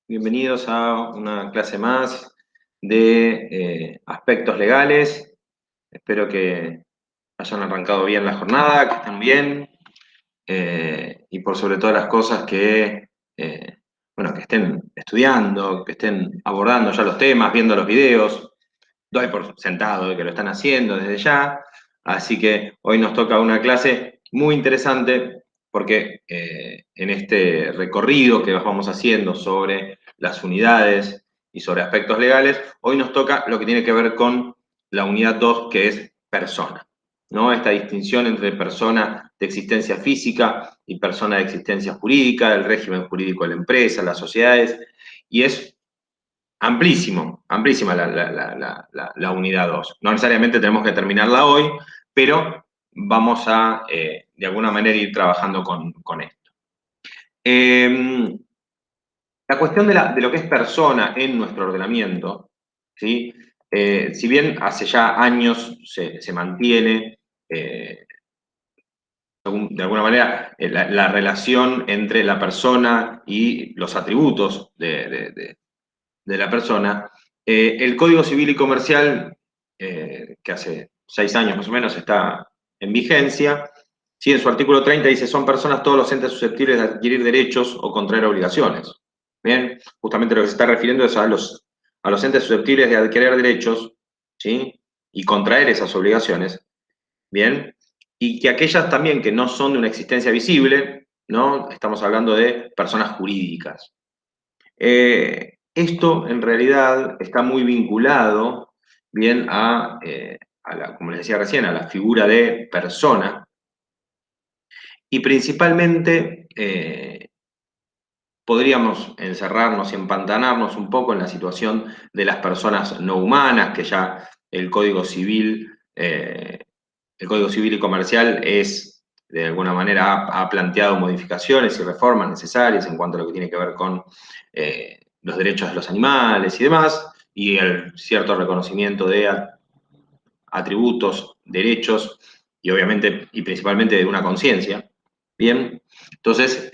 Bienvenidos a una clase más de aspectos legales. Espero que hayan arrancado bien la jornada, que estén bien y por sobre todas las cosas eh, que estén estudiando, que estén abordando ya los temas, viendo los videos. Doy por sentado de que lo están haciendo desde ya, así que hoy nos toca una clase muy interesante porque en este recorrido que vamos haciendo sobre las unidades y sobre aspectos legales, hoy nos toca lo que tiene que ver con la unidad 2, que es persona, ¿no? Esta distinción entre persona de existencia física y persona de existencia jurídica, el régimen jurídico de la empresa, las sociedades, y es amplísima la unidad 2. No necesariamente tenemos que terminarla hoy, pero vamos a, de alguna manera, ir trabajando con esto. La cuestión de lo que es persona en nuestro ordenamiento, ¿sí? Si bien hace ya años se mantiene, de alguna manera, la relación entre la persona y los atributos de la persona, el Código Civil y Comercial, que hace 6 años más o menos está en vigencia, sí, en su artículo 30 dice: son personas todos los entes susceptibles de adquirir derechos o contraer obligaciones. Bien, justamente lo que se está refiriendo es a los entes susceptibles de adquirir derechos, ¿sí? Y contraer esas obligaciones, bien, y que aquellas también que no son de una existencia visible, ¿no? Estamos hablando de personas jurídicas. Esto en realidad está muy vinculado bien como les decía recién, a la figura de persona, y principalmente podríamos encerrarnos y empantanarnos un poco en la situación de las personas no humanas, que ya el Código Civil y Comercial de alguna manera, ha planteado modificaciones y reformas necesarias en cuanto a lo que tiene que ver con los derechos de los animales y demás, y el cierto reconocimiento de atributos, derechos, y obviamente, y principalmente de una conciencia. Bien, entonces,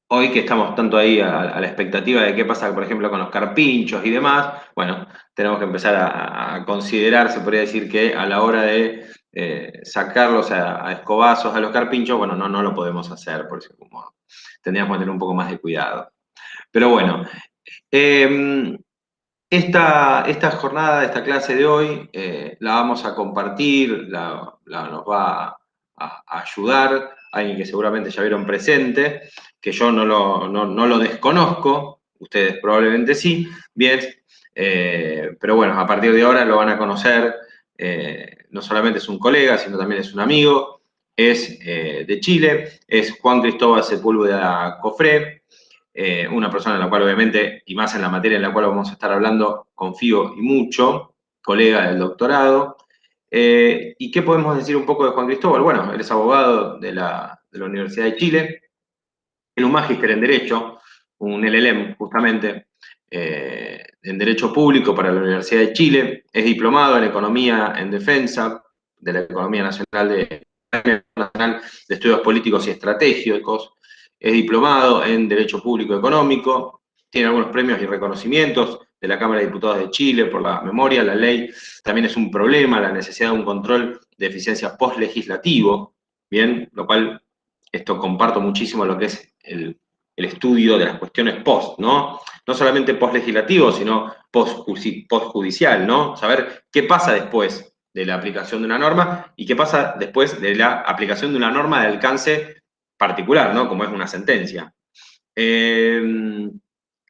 hoy que estamos tanto ahí a la expectativa de qué pasa, por ejemplo, con los carpinchos y demás, bueno, tenemos que empezar a considerar, se podría decir, que a la hora de sacarlos a escobazos a los carpinchos, bueno, no lo podemos hacer, porque como tendríamos que tener un poco más de cuidado. Pero bueno, esta jornada, esta clase de hoy, la vamos a compartir, nos va a ayudar alguien que seguramente ya vieron presente, que yo no lo desconozco, ustedes probablemente sí, bien, pero bueno, a partir de ahora lo van a conocer, no solamente es un colega, sino también es un amigo, es de Chile, es Juan Cristóbal Sepúlveda Cofré, una persona en la cual obviamente, y más en la materia en la cual vamos a estar hablando, confío y mucho, colega del doctorado. ¿Y qué podemos decir un poco de Juan Cristóbal? Bueno, él es abogado de la Universidad de Chile, tiene un magíster en Derecho, un LLM justamente, en Derecho Público para la Universidad de Chile, es diplomado en Economía en Defensa de la Economía Nacional de Estudios Políticos y Estratégicos, es diplomado en Derecho Público Económico, tiene algunos premios y reconocimientos de la Cámara de Diputados de Chile por la memoria, la ley también es un problema, la necesidad de un control de eficiencia postlegislativo, bien, lo cual esto comparto muchísimo lo que es el estudio de las cuestiones post, ¿no? No solamente post-legislativo, sino post-judicial, ¿no? Saber qué pasa después de la aplicación de una norma y qué pasa después de la aplicación de una norma de alcance particular, ¿no? Como es una sentencia.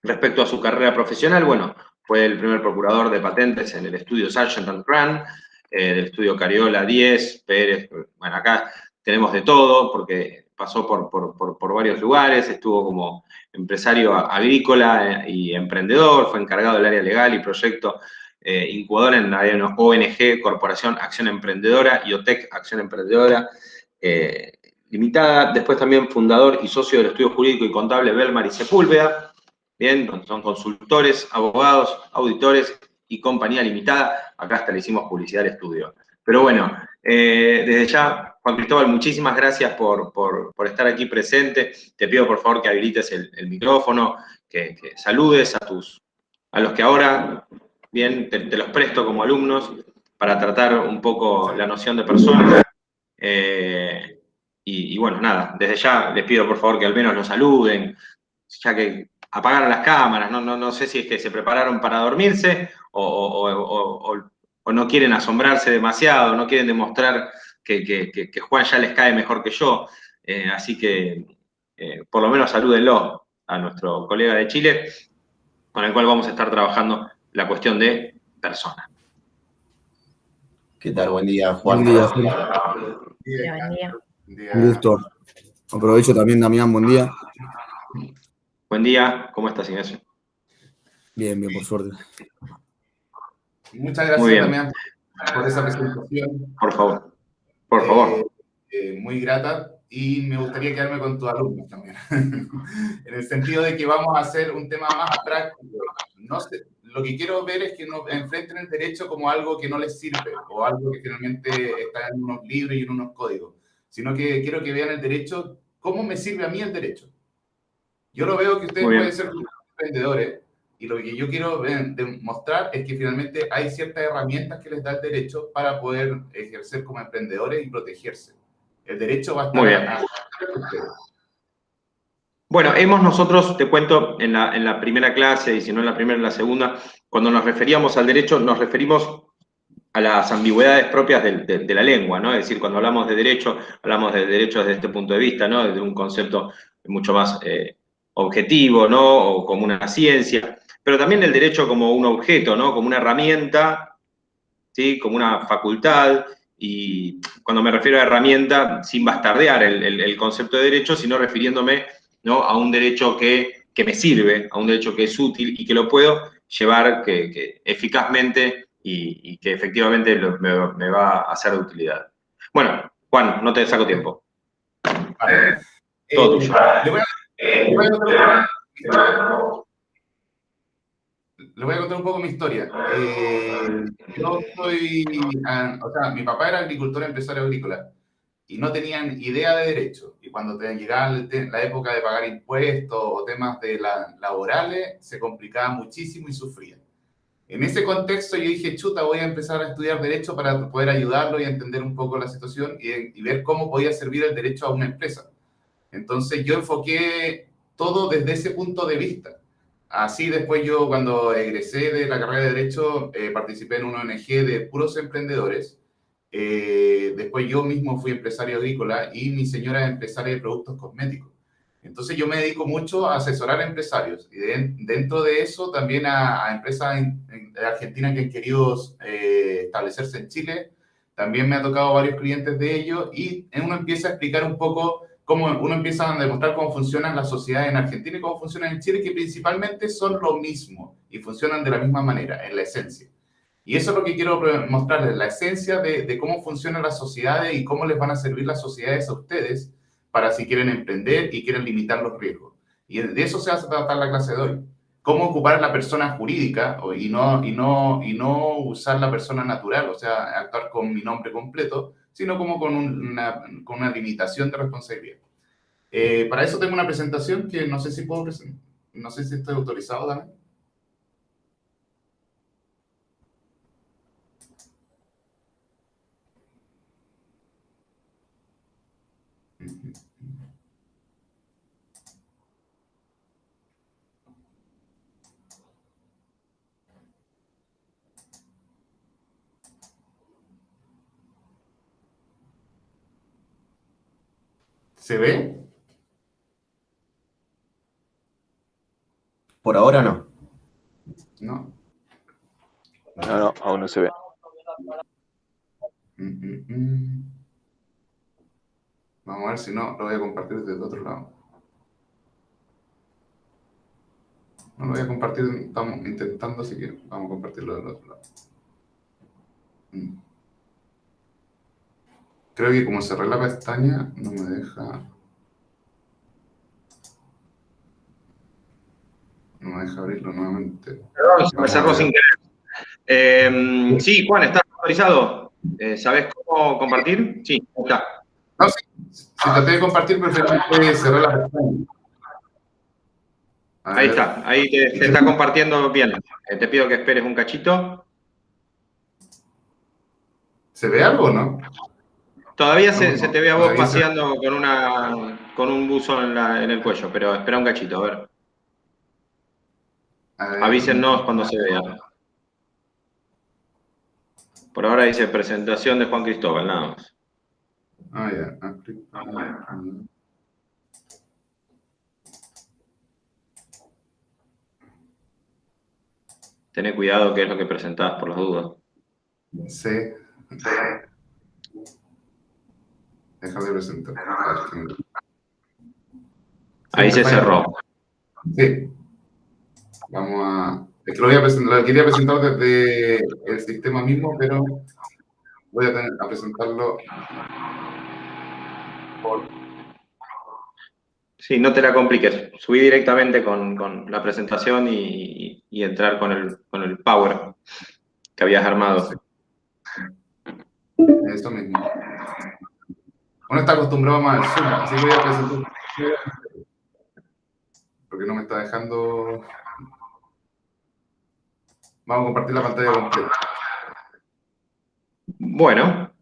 Respecto a su carrera profesional, bueno, fue el primer procurador de patentes en el estudio Sargent and Cran, del estudio Cariola 10, Pérez, bueno, acá tenemos de todo, porque pasó por varios lugares, estuvo como empresario agrícola y emprendedor, fue encargado del área legal y proyecto incubador en la ONG, Corporación Acción Emprendedora, y OTEC Acción Emprendedora Limitada, después también fundador y socio del estudio jurídico y contable Belmar y Sepúlveda, bien, son consultores, abogados, auditores y compañía limitada, acá hasta le hicimos publicidad al estudio. Pero bueno, desde ya Juan Cristóbal, muchísimas gracias por estar aquí presente. Te pido por favor que habilites el micrófono, que saludes a los que ahora, bien, te los presto como alumnos para tratar un poco la noción de persona. Y bueno, nada, desde ya les pido por favor que al menos los saluden, ya que apagaron las cámaras, no sé si es que se prepararon para dormirse o no quieren asombrarse demasiado, no quieren demostrar que Juan ya les cae mejor que yo. Así que por lo menos salúdenlo a nuestro colega de Chile, con el cual vamos a estar trabajando la cuestión de persona. ¿Qué tal? Buen día, Juan. Buen día, Buen día. un gusto. Aprovecho también, Damián, buen día. Buen día, ¿cómo estás, Ignacio? Bien, por suerte. Muchas gracias, Muy bien. Damián, por esa presentación. Por favor, por favor. Muy grata, y me gustaría quedarme con tus alumnos también. En el sentido de que vamos a hacer un tema más práctico. No sé, lo que quiero ver es que nos enfrenten el derecho como algo que no les sirve, o algo que finalmente está en unos libros y en unos códigos, sino que quiero que vean el derecho, cómo me sirve a mí el derecho. Yo lo veo que ustedes pueden ser emprendedores, y lo que yo quiero demostrar es que finalmente hay ciertas herramientas que les da el derecho para poder ejercer como emprendedores y protegerse. El derecho va a estar... Muy bien. Bueno, nosotros, te cuento, en la primera clase, y si no en la primera, en la segunda, cuando nos referíamos al derecho, nos referimos a las ambigüedades propias de la lengua, ¿no? Es decir, cuando hablamos de derecho, hablamos de derecho desde este punto de vista, ¿no? Desde un concepto mucho más objetivo, ¿no? O como una ciencia, pero también el derecho como un objeto, ¿no? Como una herramienta, ¿sí? Como una facultad. Y cuando me refiero a herramienta, sin bastardear el concepto de derecho, sino refiriéndome, ¿no? A un derecho que me sirve, a un derecho que es útil y que lo puedo llevar que eficazmente y que efectivamente me va a ser de utilidad. Bueno, Juan, no te saco tiempo. Vale. Todo tuyo. Le voy a contar un poco mi historia. Yo soy, o sea, mi papá era agricultor, empresario agrícola, y no tenían idea de derecho. Y cuando llegaba la época de pagar impuestos o temas laborales, se complicaba muchísimo y sufrían. En ese contexto yo dije, chuta, voy a empezar a estudiar derecho para poder ayudarlo y entender un poco la situación y ver cómo podía servir el derecho a una empresa. Entonces yo enfoqué todo desde ese punto de vista. Así después yo, cuando egresé de la carrera de Derecho, participé en una ONG de puros emprendedores. Después yo mismo fui empresario agrícola y mi señora es empresaria de productos cosméticos. Entonces yo me dedico mucho a asesorar a empresarios y dentro de eso también a empresas de Argentina que han querido establecerse en Chile. También me ha tocado varios clientes de ellos y uno empieza a explicar un poco cómo uno empieza a demostrar cómo funcionan las sociedades en Argentina y cómo funcionan en Chile, que principalmente son lo mismo y funcionan de la misma manera, en la esencia. Y eso es lo que quiero mostrarles, la esencia de cómo funcionan las sociedades y cómo les van a servir las sociedades a ustedes para si quieren emprender y quieren limitar los riesgos. Y de eso se va a tratar la clase de hoy. Cómo ocupar la persona jurídica y no usar la persona natural, o sea, actuar con mi nombre completo, sino como con una limitación de responsabilidad. Para eso tengo una presentación que no sé si puedo presentar. No sé si estoy autorizado también. ¿Se ve? Por ahora no. No. No, aún no se ve. Vamos a ver si no, lo voy a compartir desde el otro lado. No lo voy a compartir, estamos intentando, así que vamos a compartirlo del otro lado. Creo que como cerré la pestaña, no me deja... No me deja abrirlo nuevamente. Perdón, se me cerró sin querer. Sí, Juan, ¿estás autorizado? ¿Sabés cómo compartir? Sí, está. No, sí, si traté de compartir, preferiblemente cerrar la pestaña. Ahí está, ahí te está compartiendo bien. Te pido que esperes un cachito. ¿Se ve algo o no? Todavía No, se te ve a vos todavía paseando con un buzo en el cuello, pero espera un cachito, a ver. A ver. Avísennos cuando se vea. Por ahora dice presentación de Juan Cristóbal, nada más. Ah, ya. Tené cuidado que es lo que presentás por las dudas. Sí. Deja de presentar. Ahí se cerró. Sí. Vamos a... Es que lo quería presentar desde el sistema mismo, pero voy a tener a presentarlo por... Sí, no te la compliques. Subí directamente con la presentación y entrar con el Power que habías armado. Eso mismo. Uno está acostumbrado más al Zoom, así que voy a presentar... Porque no me está dejando... Vamos a compartir la pantalla completa. Bueno.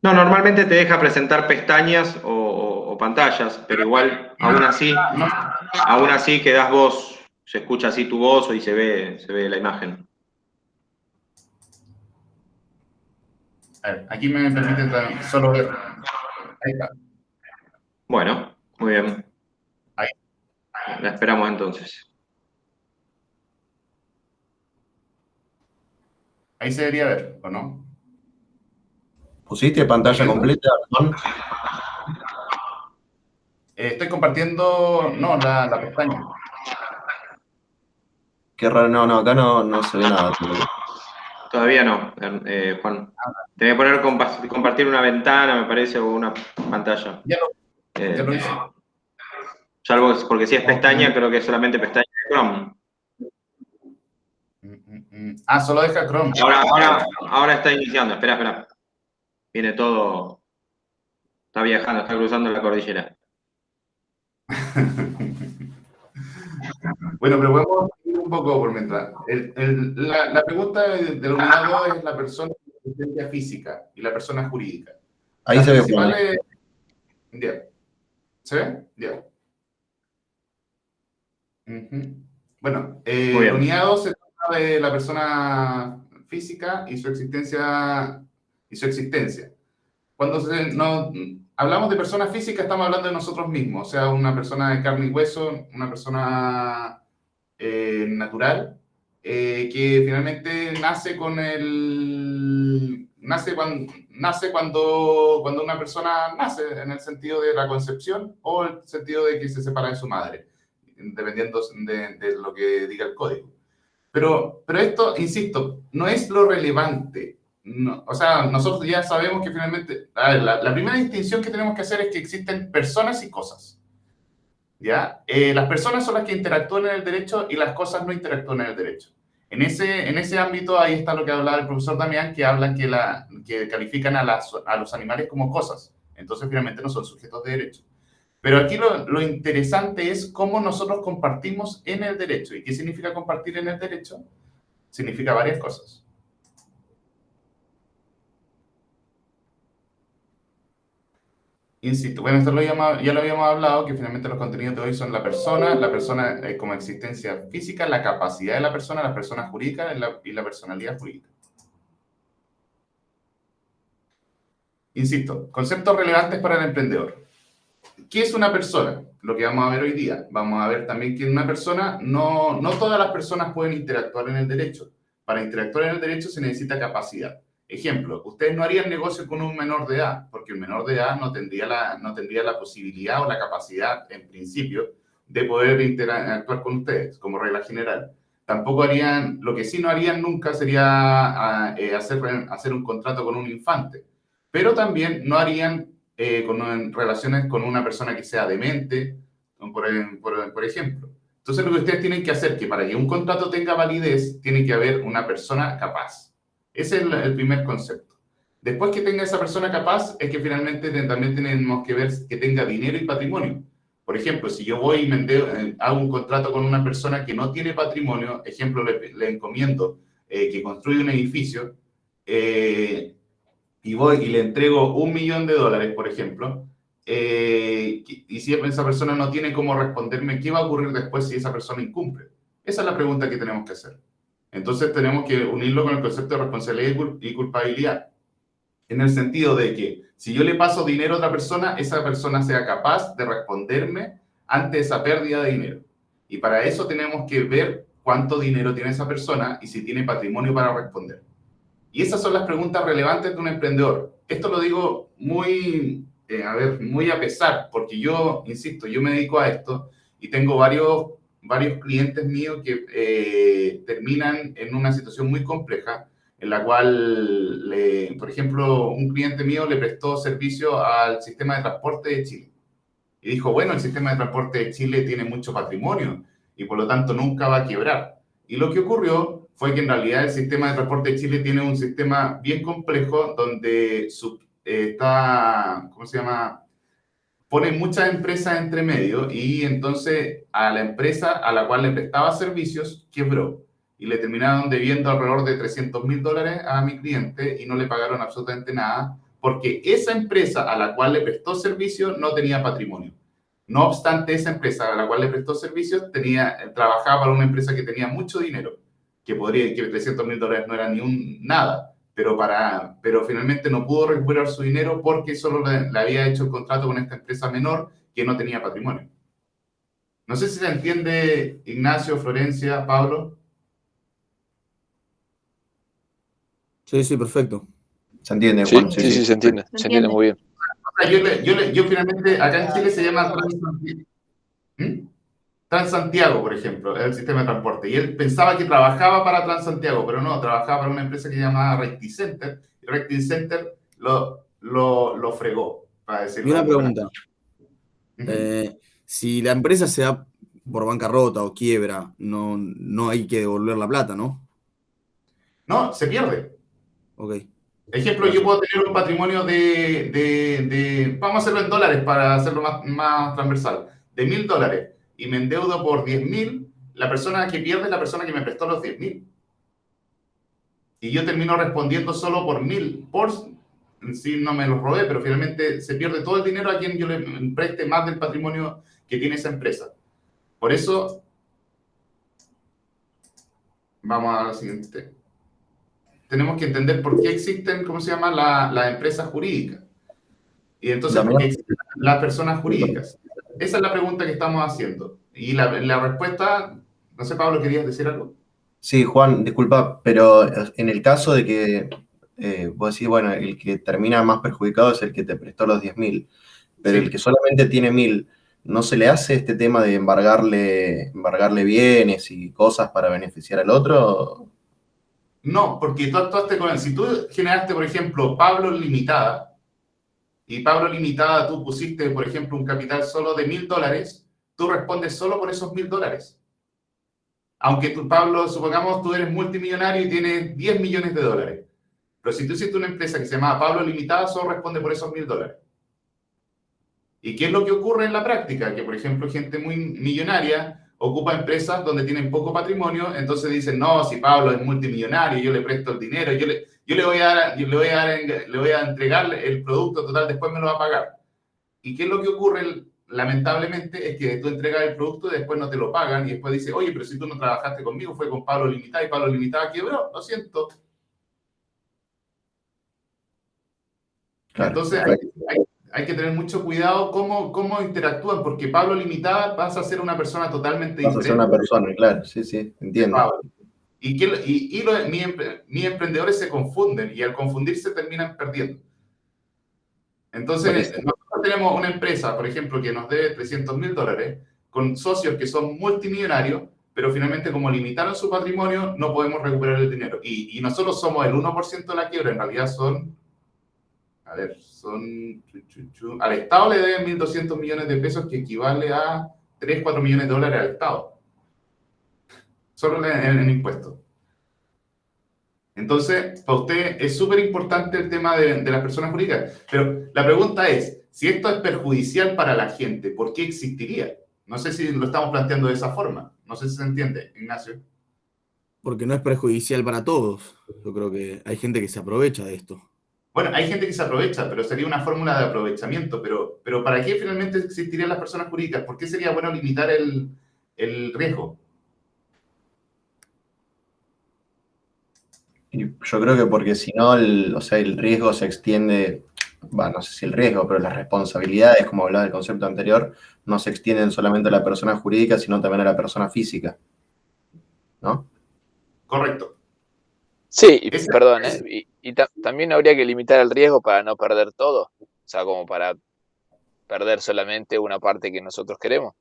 No, normalmente te deja presentar pestañas o pantallas, pero igual, aún así quedás vos, se escucha así tu voz y se ve la imagen. A ver, aquí me permiten solo ver. Ahí está. Bueno, muy bien. Ahí. La esperamos entonces. Ahí se debería ver, ¿o no? ¿Pusiste pantalla completa, Gastón? Estoy compartiendo, no, la pestaña. Qué raro, no, acá no se ve nada. Todavía no, Juan. Te voy a poner compartir una ventana, me parece, o una pantalla. Ya lo hice. Salvo porque si es pestaña, creo que es solamente pestaña de Chrome. Ah, solo deja Chrome. Ahora está iniciando, espera. Viene todo. Está viajando, está cruzando la cordillera. Bueno, pero podemos ir un poco por mientras. La pregunta del unidad 2 es la persona con existencia física y la persona jurídica. Ahí Las se ve. principales... Ya. ¿Se ve? Ya. Bueno, la unidad 2 se trata de la persona física y su existencia. Cuando hablamos de persona física, estamos hablando de nosotros mismos, o sea, una persona de carne y hueso, una persona natural, que finalmente nace cuando una persona nace, en el sentido de la concepción o el sentido de que se separa de su madre, dependiendo de lo que diga el código. Pero esto, insisto, no es lo relevante. No, o sea, nosotros ya sabemos que finalmente, la primera distinción que tenemos que hacer es que existen personas y cosas. ¿Ya? Las personas son las que interactúan en el derecho y las cosas no interactúan en el derecho. En ese ámbito, ahí está lo que hablaba el profesor Damián, que hablan que califican a los animales como cosas. Entonces, finalmente, no son sujetos de derecho. Pero aquí lo interesante es cómo nosotros compartimos en el derecho. ¿Y qué significa compartir en el derecho? Significa varias cosas. Insisto, bueno, esto ya lo habíamos hablado, que finalmente los contenidos de hoy son la persona como existencia física, la capacidad de la persona, las personas jurídicas y la personalidad jurídica. Insisto, conceptos relevantes para el emprendedor. ¿Qué es una persona? Lo que vamos a ver hoy día. Vamos a ver también que una persona, no todas las personas pueden interactuar en el derecho. Para interactuar en el derecho se necesita capacidad. Ejemplo, ustedes no harían negocio con un menor de edad, porque el menor de edad no tendría la posibilidad o la capacidad, en principio, de poder interactuar con ustedes, como regla general. Tampoco harían, lo que sí no harían nunca sería hacer un contrato con un infante, pero también no harían relaciones con una persona que sea demente, por ejemplo. Entonces, lo que ustedes tienen que hacer, que para que un contrato tenga validez, tiene que haber una persona capaz. Ese es el primer concepto. Después que tenga esa persona capaz, es que finalmente también tenemos que ver que tenga dinero y patrimonio. Por ejemplo, si yo voy y hago un contrato con una persona que no tiene patrimonio, ejemplo, le encomiendo que construye un edificio, y voy y le entrego $1.000.000, por ejemplo, y si esa persona no tiene cómo responderme, ¿qué va a ocurrir después si esa persona incumple? Esa es la pregunta que tenemos que hacer. Entonces tenemos que unirlo con el concepto de responsabilidad y culpabilidad, en el sentido de que si yo le paso dinero a otra persona, esa persona sea capaz de responderme ante esa pérdida de dinero. Y para eso tenemos que ver cuánto dinero tiene esa persona y si tiene patrimonio para responder. Y esas son las preguntas relevantes de un emprendedor. Esto lo digo muy a pesar, porque yo, insisto, yo me dedico a esto y tengo varios clientes míos que terminan en una situación muy compleja, en la cual, por ejemplo, un cliente mío le prestó servicio al sistema de transporte de Chile. Y dijo, bueno, el sistema de transporte de Chile tiene mucho patrimonio y por lo tanto nunca va a quebrar. Y lo que ocurrió fue que en realidad el sistema de transporte de Chile tiene un sistema bien complejo donde pone muchas empresas entre medio y entonces a la empresa a la cual le prestaba servicios quebró y le terminaron debiendo alrededor de $300.000 a mi cliente y no le pagaron absolutamente nada porque esa empresa a la cual le prestó servicio no tenía patrimonio. No obstante, esa empresa a la cual le prestó servicios trabajaba para una empresa que tenía mucho dinero, que $300.000 no era ni nada, pero finalmente no pudo recuperar su dinero porque solo le había hecho el contrato con esta empresa menor que no tenía patrimonio. No sé si se entiende, Ignacio, Florencia, Pablo. Sí, perfecto. ¿Se entiende, Sí, Juan? sí, se entiende. Se entiende muy bien. Yo finalmente, acá en Chile se llama Transantiago, por ejemplo, es el sistema de transporte. Y él pensaba que trabajaba para Transantiago, pero no, trabajaba para una empresa que se llamaba Recti Center. Y Recti Center lo fregó, para decirlo. Y una pregunta. Uh-huh. Si la empresa se da por bancarrota o quiebra, no hay que devolver la plata, ¿no? No, se pierde. Ok. Ejemplo, yo puedo tener un patrimonio vamos a hacerlo en dólares para hacerlo más transversal, de $1.000 y me endeudo por 10.000, la persona que pierde es la persona que me prestó los 10.000. Y yo termino respondiendo solo por 1.000, en sí no me los robé, pero finalmente se pierde todo el dinero a quien yo le preste más del patrimonio que tiene esa empresa. Por eso, vamos a la siguiente. Tenemos que entender por qué existen, ¿cómo se llama?, las empresas jurídicas. Y entonces, ¿por qué existen las personas jurídicas? Esa es la pregunta que estamos haciendo. Y la respuesta, no sé, Pablo, ¿querías decir algo? Sí, Juan, disculpa, pero en el caso de que vos decís, bueno, el que termina más perjudicado es el que te prestó los 10.000, pero Sí. el que solamente tiene 1.000, ¿no se le hace este tema de embargarle bienes y cosas para beneficiar al otro? No, porque tú actuaste con él. Si tú generaste, por ejemplo, Pablo Limitada, y Pablo Limitada tú pusiste, por ejemplo, un capital solo de $1.000, tú respondes solo por esos $1.000. Aunque tú, Pablo, supongamos tú eres multimillonario y tienes $10 millones. Pero si tú hiciste una empresa que se llama Pablo Limitada, solo responde por esos $1.000. ¿Y qué es lo que ocurre en la práctica? Que, por ejemplo, gente muy millonaria ocupa empresas donde tienen poco patrimonio, entonces dicen, no, si Pablo es multimillonario, yo le presto el dinero, yo le voy a entregar el producto total, después me lo va a pagar. ¿Y qué es lo que ocurre? Lamentablemente es que tú entregas el producto y después no te lo pagan y después dice, oye, pero si tú no trabajaste conmigo, fue con Pablo Limitada y Pablo Limitada quebró, lo siento. Claro, Entonces hay que tener mucho cuidado cómo interactúan, porque Pablo Limitada pasa a ser una persona totalmente vas a ser diferente. una persona, claro, sí, entiendo. Pablo. Mis emprendedores se confunden y al confundirse terminan perdiendo. Entonces, nosotros tenemos una empresa, por ejemplo, que nos debe $300.000 con socios que son multimillonarios, pero finalmente como limitaron su patrimonio, no podemos recuperar el dinero. Y nosotros somos el 1% de la quiebra, en realidad al Estado le deben 1.200 millones de pesos, que equivale a 3-4 millones de dólares al Estado. Solo en impuestos. Entonces, para usted es súper importante el tema de las personas jurídicas. Pero la pregunta es, si esto es perjudicial para la gente, ¿por qué existiría? No sé si lo estamos planteando de esa forma. No sé si se entiende, Ignacio. Porque no es perjudicial para todos. Yo creo que hay gente que se aprovecha de esto. Bueno, hay gente que se aprovecha, pero sería una fórmula de aprovechamiento. Pero ¿para qué finalmente existirían las personas jurídicas? ¿Por qué sería bueno limitar el riesgo? Y yo creo que porque si no, o sea, el riesgo se extiende, no sé si el riesgo, pero las responsabilidades, como hablaba del concepto anterior, no se extienden solamente a la persona jurídica, sino también a la persona física, ¿no? Correcto. Sí, perdón, también habría que limitar el riesgo para no perder todo, o sea, como para perder solamente una parte que nosotros queremos.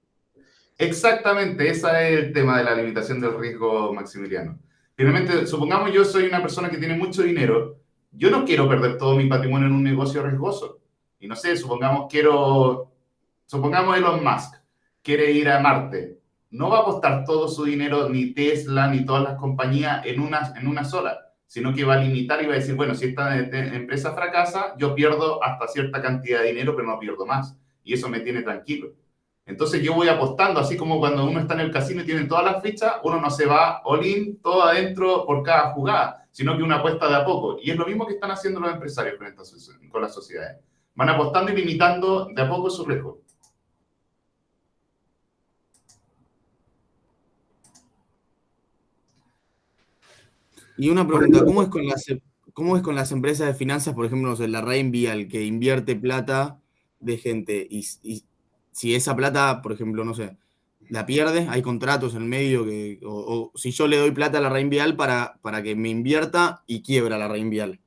Exactamente, ese es el tema de la limitación del riesgo, Maximiliano. Finalmente, supongamos yo soy una persona que tiene mucho dinero, yo no quiero perder todo mi patrimonio en un negocio riesgoso. Y no sé, supongamos Elon Musk quiere ir a Marte. No va a apostar todo su dinero, ni Tesla, ni todas las compañías en una sola, sino que va a limitar y va a decir, bueno, si esta empresa fracasa, yo pierdo hasta cierta cantidad de dinero, pero no pierdo más. Y eso me tiene tranquilo. Entonces yo voy apostando, así como cuando uno está en el casino y tiene todas las fichas, uno no se va all-in, todo adentro por cada jugada, sino que uno apuesta de a poco. Y es lo mismo que están haciendo los empresarios con las sociedades. Van apostando y limitando de a poco su riesgo. Y una pregunta, ¿cómo es con las empresas de finanzas, por ejemplo, no sé, la Reinvial, que invierte plata de gente? Y si esa plata, por ejemplo, no sé, la pierde, hay contratos en el medio o si yo le doy plata a la Reinvial para que me invierta y quiebra la Reinvial.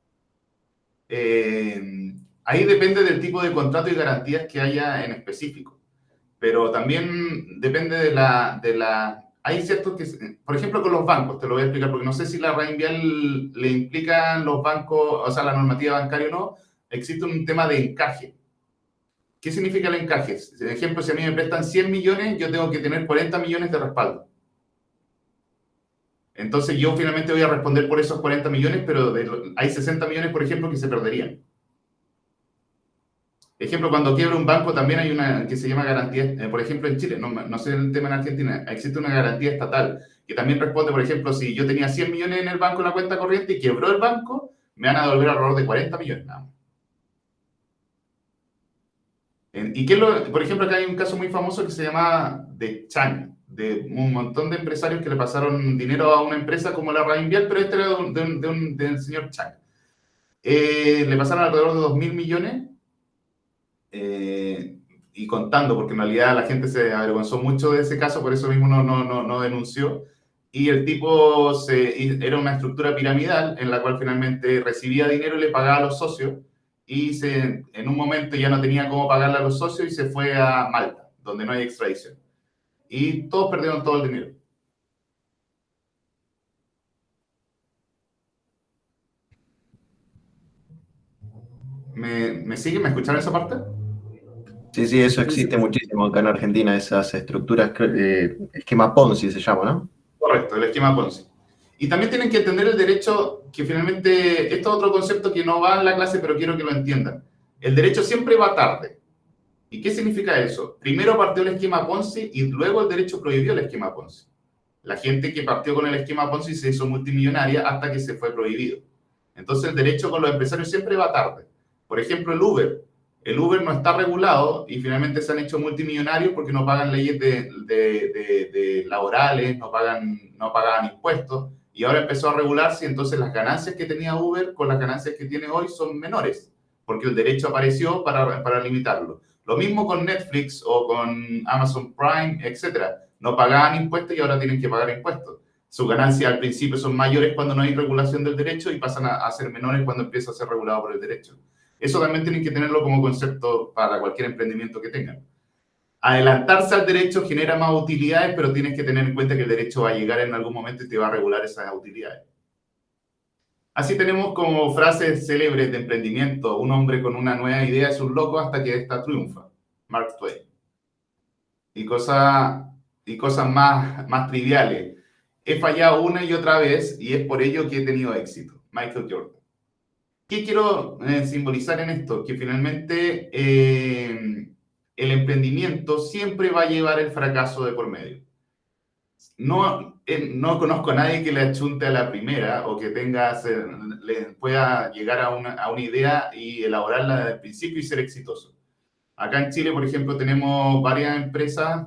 Ahí depende del tipo de contrato y garantías que haya en específico. Pero también depende de la. Hay ciertos que, por ejemplo, con los bancos, te lo voy a explicar, porque no sé si la Reinvial le implican los bancos, o sea, la normativa bancaria o no, existe un tema de encaje. ¿Qué significa el encaje? Por ejemplo, si a mí me prestan 100 millones, yo tengo que tener 40 millones de respaldo. Entonces yo finalmente voy a responder por esos 40 millones, pero hay 60 millones, por ejemplo, que se perderían. Ejemplo, cuando quiebra un banco también hay una que se llama garantía, por ejemplo en Chile, no sé el tema en Argentina, existe una garantía estatal que también responde, por ejemplo, si yo tenía 100 millones en el banco en la cuenta corriente y quebró el banco, me van a devolver alrededor de 40 millones nada más. Y por ejemplo, acá hay un caso muy famoso que se llama de Chang, de un montón de empresarios que le pasaron dinero a una empresa como la Reinvial, pero este era del señor Chang. Le pasaron alrededor de 2.000 millones y contando, porque en realidad la gente se avergonzó mucho de ese caso, por eso mismo no denunció. Y el tipo era una estructura piramidal en la cual finalmente recibía dinero y le pagaba a los socios, y en un momento ya no tenía cómo pagarle a los socios y se fue a Malta, donde no hay extradición. Y todos perdieron todo el dinero. ¿Me siguen? ¿Me escucharon esa parte? Sí, eso existe muchísimo acá en Argentina, esas estructuras, esquema Ponzi se llama, ¿no? Correcto, el esquema Ponzi. Y también tienen que entender el derecho, que finalmente, esto es otro concepto que no va en la clase, pero quiero que lo entiendan. El derecho siempre va tarde. ¿Y qué significa eso? Primero partió el esquema Ponzi y luego el derecho prohibió el esquema Ponzi. La gente que partió con el esquema Ponzi se hizo multimillonaria hasta que se fue prohibido. Entonces el derecho con los empresarios siempre va tarde. Por ejemplo, el Uber. El Uber no está regulado y finalmente se han hecho multimillonarios porque no pagan leyes de laborales, no pagaban impuestos, y ahora empezó a regularse, y entonces las ganancias que tenía Uber con las ganancias que tiene hoy son menores, porque el derecho apareció para limitarlo. Lo mismo con Netflix o con Amazon Prime, etc. No pagaban impuestos y ahora tienen que pagar impuestos. Sus ganancias al principio son mayores cuando no hay regulación del derecho y pasan a ser menores cuando empieza a ser regulado por el derecho. Eso también tienen que tenerlo como concepto para cualquier emprendimiento que tengan. Adelantarse al derecho genera más utilidades, pero tienes que tener en cuenta que el derecho va a llegar en algún momento y te va a regular esas utilidades. Así tenemos como frases célebres de emprendimiento: un hombre con una nueva idea es un loco hasta que ésta triunfa. Mark Twain. Y cosas más triviales. he fallado una y otra vez y es por ello que he tenido éxito. Michael Jordan. ¿Qué quiero simbolizar en esto? Que finalmente el emprendimiento siempre va a llevar el fracaso de por medio. No conozco a nadie que le achunte a la primera o que le pueda llegar a una idea y elaborarla desde el principio y ser exitoso. Acá en Chile, por ejemplo, tenemos varias empresas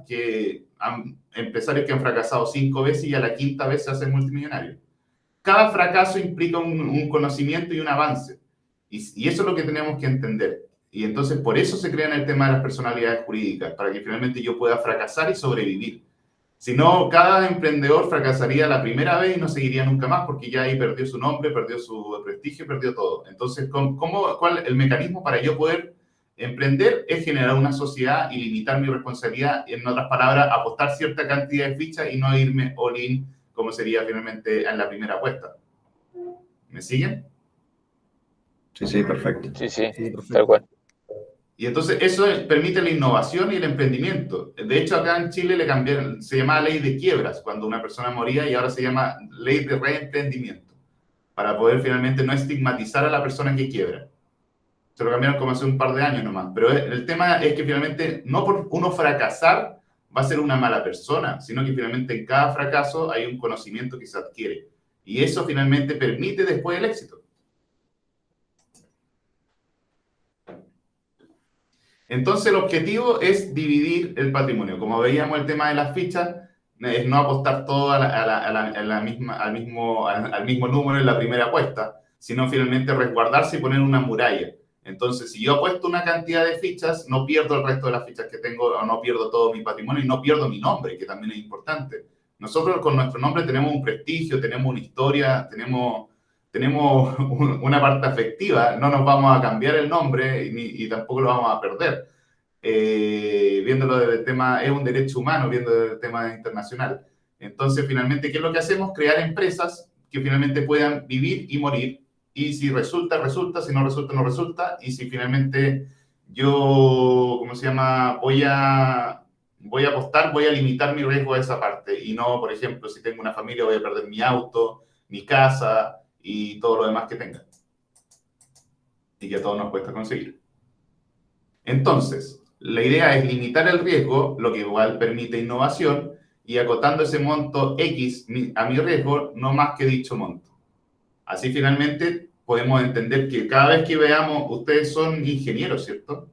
empresarios que han fracasado 5 veces y a la quinta vez se hacen multimillonarios. Cada fracaso implica un conocimiento y un avance. Y eso es lo que tenemos que entender. Y entonces por eso se crean el tema de las personalidades jurídicas, para que finalmente yo pueda fracasar y sobrevivir. Si no, cada emprendedor fracasaría la primera vez y no seguiría nunca más, porque ya ahí perdió su nombre, perdió su prestigio, perdió todo. Entonces, ¿cuál el mecanismo para yo poder emprender? Es generar una sociedad y limitar mi responsabilidad. En otras palabras, apostar cierta cantidad de fichas y no irme all-in, como sería finalmente en la primera apuesta. ¿Me siguen? Sí, perfecto. Sí, perfecto. tal cual. Y entonces eso permite la innovación y el emprendimiento. De hecho, acá en Chile le cambiaron, se llamaba ley de quiebras cuando una persona moría y ahora se llama ley de reemprendimiento, para poder finalmente no estigmatizar a la persona que quiebra. Se lo cambiaron como hace un par de años nomás. Pero el tema es que finalmente no por uno fracasar va a ser una mala persona, sino que finalmente en cada fracaso hay un conocimiento que se adquiere. Y eso finalmente permite después el éxito. Entonces el objetivo es dividir el patrimonio. Como veíamos el tema de las fichas, es no apostar todo al mismo número en la primera apuesta, sino finalmente resguardarse y poner una muralla. Entonces, si yo apuesto una cantidad de fichas, no pierdo el resto de las fichas que tengo, o no pierdo todo mi patrimonio y no pierdo mi nombre, que también es importante. Nosotros con nuestro nombre tenemos un prestigio, tenemos una historia, tenemos una parte afectiva, no nos vamos a cambiar el nombre y tampoco lo vamos a perder. Viéndolo desde el tema, es un derecho humano, viendo desde el tema internacional. Entonces, finalmente, ¿qué es lo que hacemos? Crear empresas que finalmente puedan vivir y morir. Y si resulta, resulta, si no resulta, no resulta. Y si finalmente yo, ¿cómo se llama? Voy a apostar, voy a limitar mi riesgo a esa parte. Y no, por ejemplo, si tengo una familia, voy a perder mi auto, mi casa y todo lo demás que tenga. Y que a todos nos cuesta conseguir. Entonces, la idea es limitar el riesgo, lo que igual permite innovación, y acotando ese monto X a mi riesgo, no más que dicho monto. Así finalmente podemos entender que cada vez que veamos, ustedes son ingenieros, ¿cierto?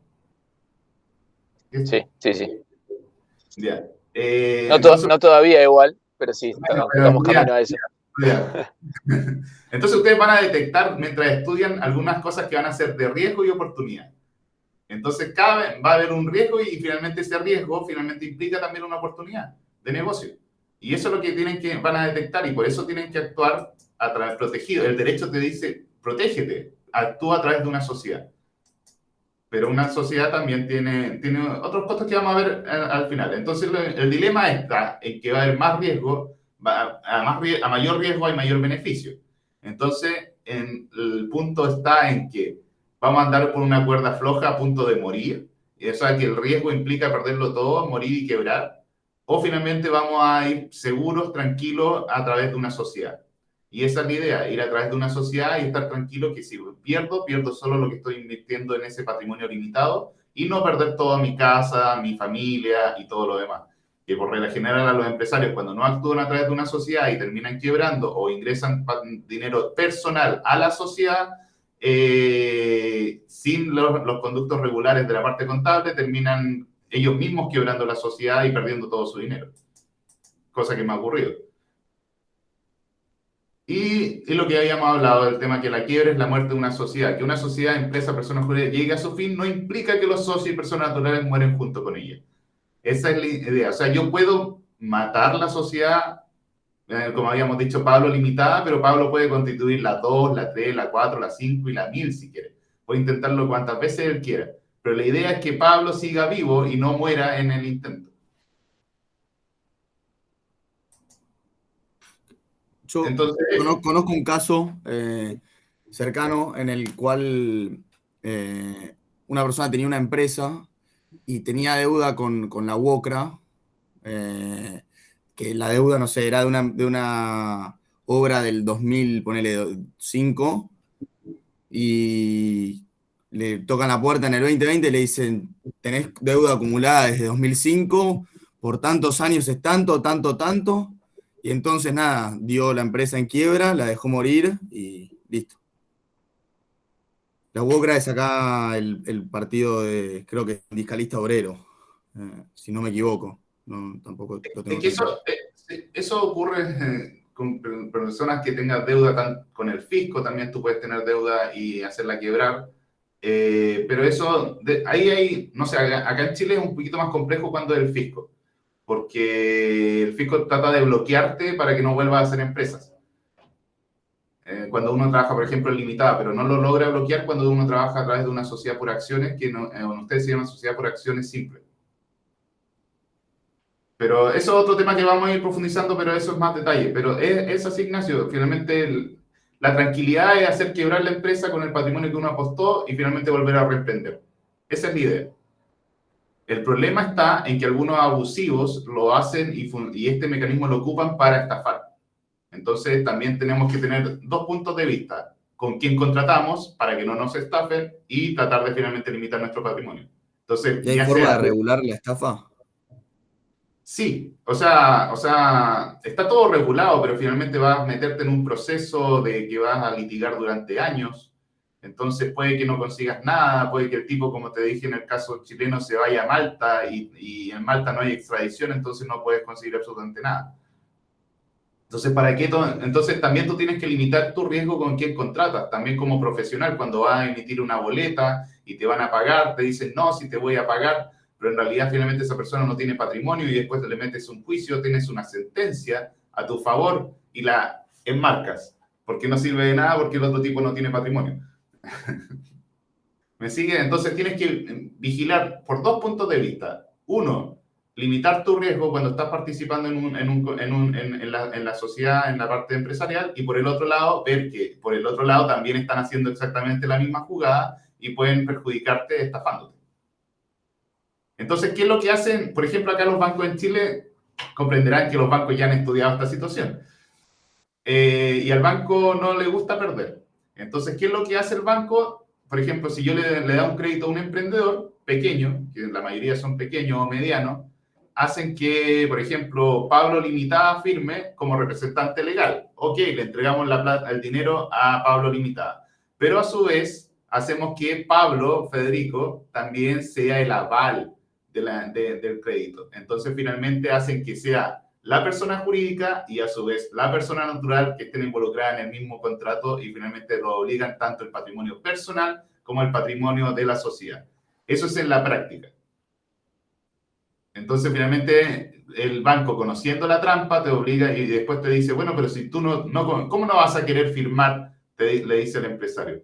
Sí. Ya. No todavía igual, pero sí, estamos camino a eso. Entonces ustedes van a detectar mientras estudian algunas cosas que van a ser de riesgo y oportunidad. Entonces cada vez va a haber un riesgo y finalmente ese riesgo finalmente implica también una oportunidad de negocio. Y eso es lo que van a detectar y por eso tienen que actuar a través protegido. El derecho te dice, protégete, actúa a través de una sociedad. Pero una sociedad también tiene otros costos que vamos a ver al final. Entonces el dilema está en que va a haber más riesgo, a mayor riesgo hay mayor beneficio. Entonces el punto está en que vamos a andar por una cuerda floja a punto de morir, o sea que el riesgo implica perderlo todo, morir y quebrar, o finalmente vamos a ir seguros, tranquilos a través de una sociedad. Y esa es la idea, ir a través de una sociedad y estar tranquilo que si pierdo solo lo que estoy invirtiendo en ese patrimonio limitado y no perder toda mi casa, mi familia y todo lo demás. Que por regla general a los empresarios cuando no actúan a través de una sociedad y terminan quebrando o ingresan dinero personal a la sociedad, sin los conductos regulares de la parte contable, terminan ellos mismos quebrando la sociedad y perdiendo todo su dinero. Cosa que me ha ocurrido. Y lo que habíamos hablado del tema que la quiebra es la muerte de una sociedad. Que una sociedad, empresa, persona jurídica llegue a su fin no implica que los socios y personas naturales mueren junto con ella. Esa es la idea. O sea, yo puedo matar la sociedad, como habíamos dicho, Pablo limitada, pero Pablo puede constituir la 2, la 3, la 4, la 5 y la 1000 si quiere. Puede intentarlo cuantas veces él quiera. Pero la idea es que Pablo siga vivo y no muera en el intento. Yo conozco un caso cercano en el cual una persona tenía una empresa y tenía deuda con la UOCRA. que la deuda, no sé, era de una obra del 2000, ponele 5, y le tocan la puerta en el 2020 y le dicen, tenés deuda acumulada desde 2005, por tantos años es tanto, tanto, tanto, y entonces nada, dio la empresa en quiebra, la dejó morir y listo. La UOCRA es acá el partido de, creo que sindicalista obrero, si no me equivoco. No, tampoco lo tengo Es que tan claro. eso ocurre con personas que tengan deuda con el fisco, también tú puedes tener deuda y hacerla quebrar. Pero eso, ahí hay, no sé, acá en Chile es un poquito más complejo cuando es el fisco, porque el fisco trata de bloquearte para que no vuelvas a hacer empresas. Cuando uno trabaja, por ejemplo, en limitada, pero no lo logra bloquear cuando uno trabaja a través de una sociedad por acciones, que ustedes se llama sociedad por acciones simple. Pero eso es otro tema que vamos a ir profundizando, pero eso es más detalle. Pero es así, Ignacio. Finalmente, la tranquilidad es hacer quebrar la empresa con el patrimonio que uno apostó y finalmente volver a reemprender. Esa es la idea. El problema está en que algunos abusivos lo hacen y este mecanismo lo ocupan para estafar. Entonces, también tenemos que tener dos puntos de vista. Con quién contratamos para que no nos estafen y tratar de finalmente limitar nuestro patrimonio. Entonces, ¿Y hay forma de regular la estafa? Sí, o sea, está todo regulado, pero finalmente vas a meterte en un proceso de que vas a litigar durante años. Entonces puede que no consigas nada, puede que el tipo, como te dije en el caso chileno, se vaya a Malta y en Malta no hay extradición, entonces no puedes conseguir absolutamente nada. Entonces, entonces también tú tienes que limitar tu riesgo con quién contratas, también como profesional, cuando vas a emitir una boleta y te van a pagar, te dicen, no, si te voy a pagar, pero en realidad finalmente esa persona no tiene patrimonio y después le metes un juicio, tienes una sentencia a tu favor y la enmarcas, porque no sirve de nada porque el otro tipo no tiene patrimonio. ¿Me sigue? Entonces tienes que vigilar por dos puntos de vista. Uno, limitar tu riesgo cuando estás participando en la sociedad, en la parte empresarial, y por el otro lado, ver que por el otro lado también están haciendo exactamente la misma jugada y pueden perjudicarte estafándote. Entonces, ¿qué es lo que hacen? Por ejemplo, acá los bancos en Chile comprenderán que los bancos ya han estudiado esta situación. Y al banco no le gusta perder. Entonces, ¿qué es lo que hace el banco? Por ejemplo, si yo le da un crédito a un emprendedor pequeño, que la mayoría son pequeños o medianos, hacen que, por ejemplo, Pablo Limitada firme como representante legal. Ok, le entregamos el dinero a Pablo Limitada. Pero a su vez, hacemos que Pablo, Federico, también sea el aval del crédito. Entonces, finalmente hacen que sea la persona jurídica y a su vez la persona natural que estén involucradas en el mismo contrato y finalmente lo obligan tanto el patrimonio personal como el patrimonio de la sociedad. Eso es en la práctica. Entonces, finalmente, el banco, conociendo la trampa, te obliga y después te dice, bueno, pero si tú ¿cómo no vas a querer firmar? Le dice el empresario.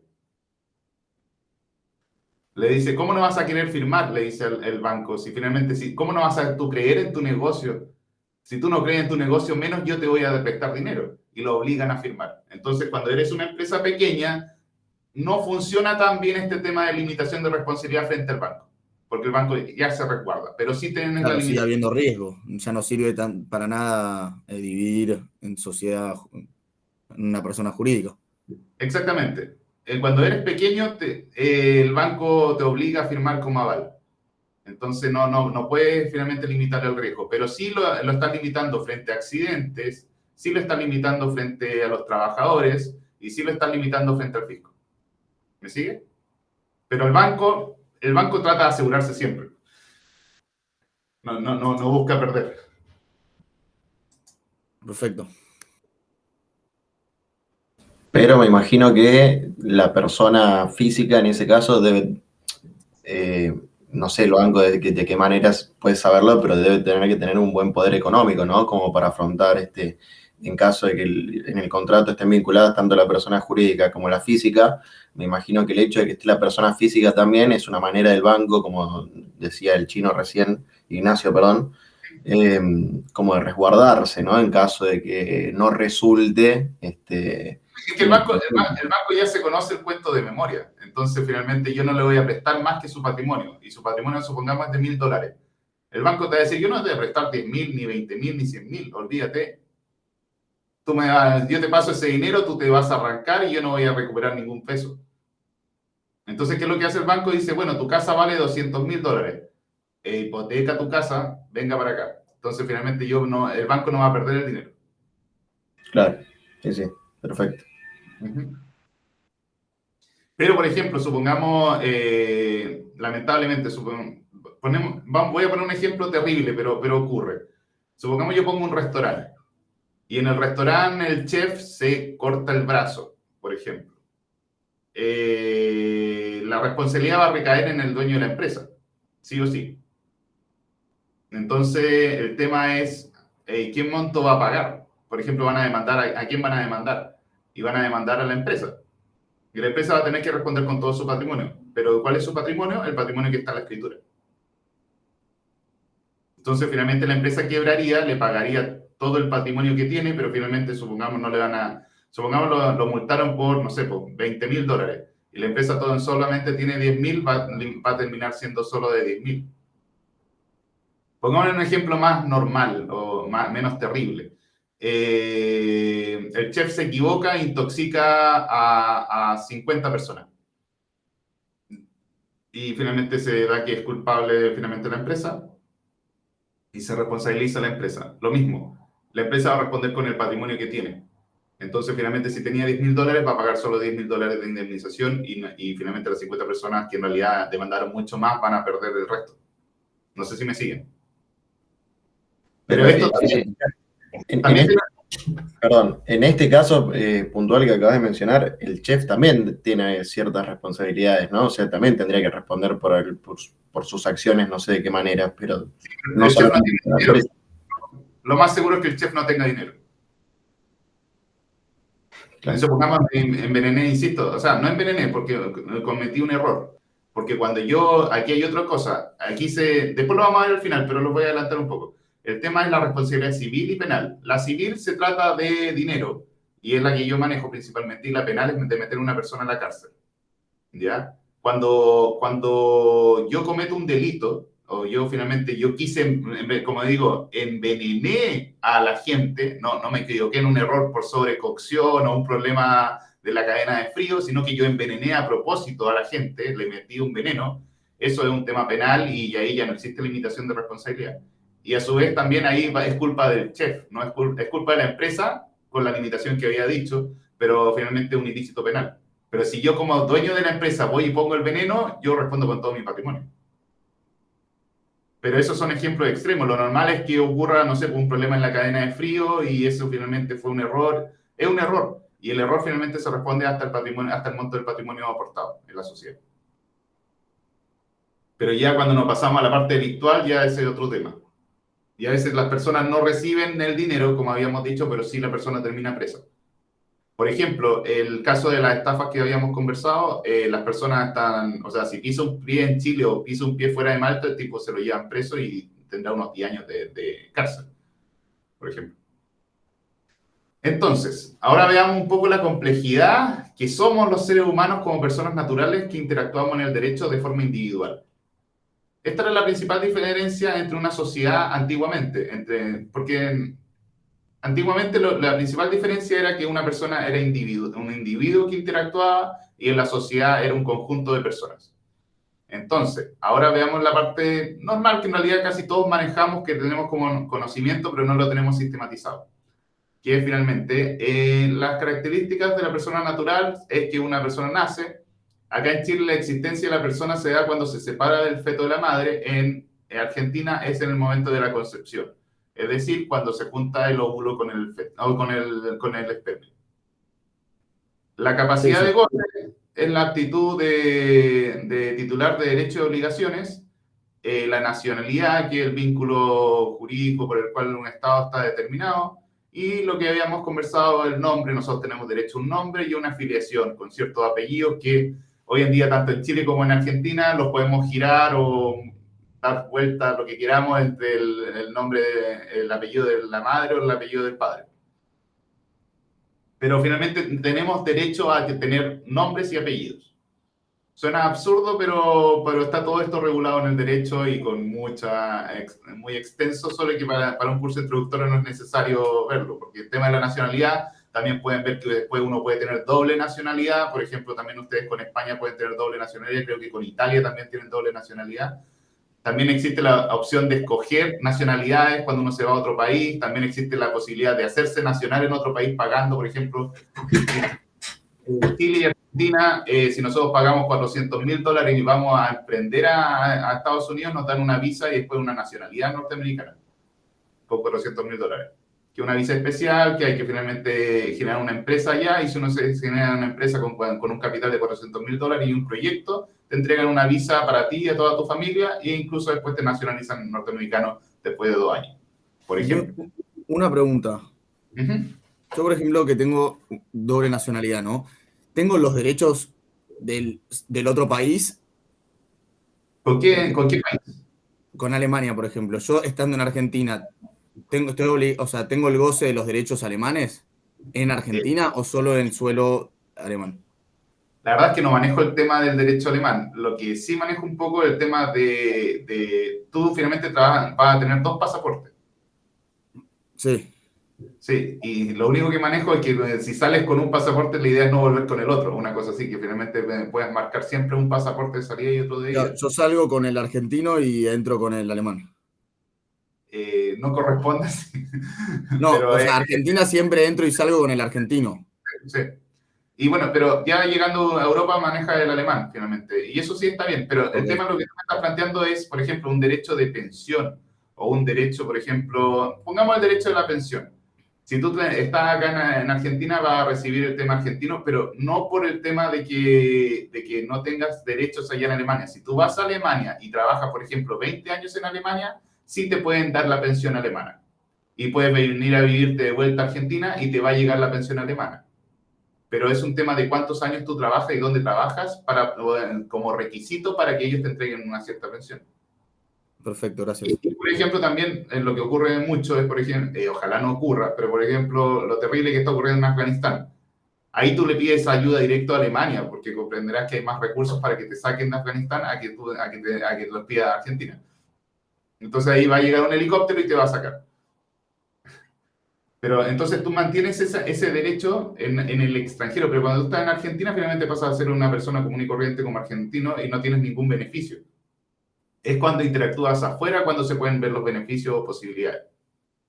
Le dice, ¿cómo no vas a querer firmar? Le dice el banco. Si finalmente, ¿cómo no vas a tú creer en tu negocio? Si tú no crees en tu negocio, menos yo te voy a prestar dinero. Y lo obligan a firmar. Entonces, cuando eres una empresa pequeña, no funciona tan bien este tema de limitación de responsabilidad frente al banco. Porque el banco ya se resguarda. Pero sí tienen claro, sigue habiendo riesgo. Ya no sirve para nada dividir en sociedad en una persona jurídica. Exactamente. Cuando eres pequeño, el banco te obliga a firmar como aval. Entonces no puedes finalmente limitar el riesgo, pero sí lo están limitando frente a accidentes, sí lo están limitando frente a los trabajadores y sí lo están limitando frente al fisco. ¿Me sigue? Pero el banco trata de asegurarse siempre. No busca perder. Perfecto. Pero me imagino que la persona física en ese caso debe, no sé, el banco de qué maneras puede saberlo, pero debe tener que tener un buen poder económico, ¿no? Como para afrontar en caso de que en el contrato estén vinculadas tanto la persona jurídica como la física. Me imagino que el hecho de que esté la persona física también es una manera del banco, como decía el chino recién, Ignacio, perdón, como de resguardarse, ¿no? En caso de que no resulte... Es que el banco ya se conoce el cuento de memoria. Entonces, finalmente, yo no le voy a prestar más que su patrimonio. Y su patrimonio, supongamos, es de $1.000. El banco te va a decir, yo no te voy a prestar 10.000, ni 20.000, ni 100.000, olvídate. Yo te paso ese dinero, tú te vas a arrancar y yo no voy a recuperar ningún peso. Entonces, ¿qué es lo que hace el banco? Dice, bueno, tu casa vale $200.000. Hipoteca tu casa, venga para acá. Entonces, finalmente el banco no va a perder el dinero. Claro, sí, perfecto. Pero, por ejemplo, supongamos, lamentablemente, voy a poner un ejemplo terrible, pero ocurre. Supongamos yo pongo un restaurante y en el restaurante el chef se corta el brazo, por ejemplo. La responsabilidad va a recaer en el dueño de la empresa, sí o sí. Entonces, el tema es, ¿quién monto va a pagar? Por ejemplo, van a demandar, ¿a quién van a demandar? Y van a demandar a la empresa. Y la empresa va a tener que responder con todo su patrimonio. Pero ¿cuál es su patrimonio? El patrimonio que está en la escritura. Entonces, finalmente la empresa quebraría, le pagaría todo el patrimonio que tiene, pero finalmente, supongamos, lo multaron por, no sé, por $20.000. Y la empresa solamente tiene 10.000, va a terminar siendo solo de 10.000. Pongamos un ejemplo más normal o menos terrible. El chef se equivoca e intoxica a 50 personas. Y finalmente se da que es culpable finalmente la empresa y se responsabiliza la empresa. Lo mismo, la empresa va a responder con el patrimonio que tiene. Entonces, finalmente, si tenía $10.000, va a pagar solo $10.000 de indemnización y finalmente las 50 personas que en realidad demandaron mucho más van a perder el resto. No sé si me siguen. Pero esto también en este caso puntual que acabas de mencionar, el chef también tiene ciertas responsabilidades, ¿no? O sea, también tendría que responder por sus acciones, no sé de qué manera, pero no el chef solamente no tiene dinero. Lo más seguro es que el chef no tenga dinero. Claro. Eso pongamos envenené, insisto, o sea, no envenené porque cometí un error. Porque cuando aquí hay otra cosa, después lo vamos a ver al final, pero lo voy a adelantar un poco. El tema es la responsabilidad civil y penal. La civil se trata de dinero y es la que yo manejo principalmente, y la penal es de meter a una persona en la cárcel. ¿Ya? Cuando yo cometo un delito, o yo quise, como digo, envenené a la gente, no me equivoqué en un error por sobrecocción o un problema de la cadena de frío, sino que yo envenené a propósito a la gente, le metí un veneno, eso es un tema penal y ahí ya no existe limitación de responsabilidad. Y a su vez también ahí es culpa del chef, no es culpa de la empresa con la limitación que había dicho, pero finalmente es un ilícito penal. Pero si yo como dueño de la empresa voy y pongo el veneno, yo respondo con todo mi patrimonio. Pero esos son ejemplos extremos. Lo normal es que ocurra, no sé, un problema en la cadena de frío y eso finalmente fue un error. Es un error. Y el error finalmente se responde hasta el monto del patrimonio aportado en la sociedad. Pero ya cuando nos pasamos a la parte delictual, ya ese es otro tema. Y a veces las personas no reciben el dinero, como habíamos dicho, pero sí la persona termina presa. Por ejemplo, el caso de las estafas que habíamos conversado, las personas están, o sea, si pisa un pie en Chile o pisa un pie fuera de Malta, el tipo se lo llevan preso y tendrá unos 10 años de cárcel, por ejemplo. Entonces, ahora veamos un poco la complejidad que somos los seres humanos como personas naturales que interactuamos en el derecho de forma individual. Esta era la principal diferencia entre una sociedad antiguamente, porque antiguamente la principal diferencia era que una persona era un individuo que interactuaba y en la sociedad era un conjunto de personas. Entonces, ahora veamos la parte normal que en realidad casi todos manejamos, que tenemos como conocimiento, pero no lo tenemos sistematizado. Que es finalmente, las características de la persona natural es que una persona nace. Acá en Chile la existencia de la persona se da cuando se separa del feto de la madre. En Argentina es en el momento de la concepción. Es decir, cuando se junta el óvulo con el feto, o con el esperma. La capacidad de goce es la aptitud de titular de derechos y obligaciones, la nacionalidad, que es el vínculo jurídico por el cual un Estado está determinado, y lo que habíamos conversado, el nombre. Nosotros tenemos derecho a un nombre y a una afiliación con ciertos apellidos que hoy en día, tanto en Chile como en Argentina, los podemos girar o dar vuelta lo que queramos entre el nombre, el apellido de la madre o el apellido del padre. Pero finalmente tenemos derecho a tener nombres y apellidos. Suena absurdo, pero está todo esto regulado en el derecho y con muy extenso, solo que para un curso introductorio no es necesario verlo, porque el tema de la nacionalidad, también pueden ver que después uno puede tener doble nacionalidad, por ejemplo, también ustedes con España pueden tener doble nacionalidad, creo que con Italia también tienen doble nacionalidad. También existe la opción de escoger nacionalidades cuando uno se va a otro país, también existe la posibilidad de hacerse nacional en otro país pagando, por ejemplo, Chile y Argentina, si nosotros pagamos $400.000 y vamos a emprender a Estados Unidos, nos dan una visa y después una nacionalidad norteamericana con $400.000. Que es una visa especial, que hay que finalmente generar una empresa allá, y si uno se genera una empresa con un capital de $400.000 y un proyecto, te entregan una visa para ti y a toda tu familia, e incluso después te nacionalizan norteamericano después de 2 años, por ejemplo. Una pregunta. Uh-huh. Yo, por ejemplo, que tengo doble nacionalidad, ¿no? ¿Tengo los derechos del otro país? ¿Con qué país? Con Alemania, por ejemplo. Yo, estando en Argentina, ¿tengo el goce de los derechos alemanes en Argentina o solo en suelo alemán? La verdad es que no manejo el tema del derecho alemán. Lo que sí manejo un poco es el tema de tú finalmente vas a tener 2 pasaportes. Sí. Sí, y lo único que manejo es que si sales con un pasaporte, la idea es no volver con el otro, una cosa así, que finalmente puedes marcar siempre un pasaporte de salida y otro de ida. Yo salgo con el argentino y entro con el alemán. No corresponde así. No, pero, Argentina siempre entro y salgo con el argentino. Sí. Y bueno, pero ya llegando a Europa maneja el alemán, finalmente. Y eso sí está bien, pero el tema lo que tú me estás planteando es, por ejemplo, un derecho de pensión o un derecho, por ejemplo, pongamos el derecho de la pensión. Si tú estás acá en Argentina, vas a recibir el tema argentino, pero no por el tema de que no tengas derechos allá en Alemania. Si tú vas a Alemania y trabajas, por ejemplo, 20 años en Alemania, sí te pueden dar la pensión alemana. Y puedes venir a vivirte de vuelta a Argentina y te va a llegar la pensión alemana. Pero es un tema de cuántos años tú trabajas y dónde trabajas como requisito para que ellos te entreguen una cierta pensión. Perfecto, gracias. Y, por ejemplo, también lo que ocurre mucho es, por ejemplo, ojalá no ocurra, pero por ejemplo, lo terrible que está ocurriendo en Afganistán. Ahí tú le pides ayuda directo a Alemania, porque comprenderás que hay más recursos para que te saquen de Afganistán a que los pida a Argentina. Entonces ahí va a llegar un helicóptero y te va a sacar. Pero entonces tú mantienes ese derecho en el extranjero, pero cuando tú estás en Argentina, finalmente pasas a ser una persona común y corriente como argentino y no tienes ningún beneficio. Es cuando interactúas afuera cuando se pueden ver los beneficios o posibilidades.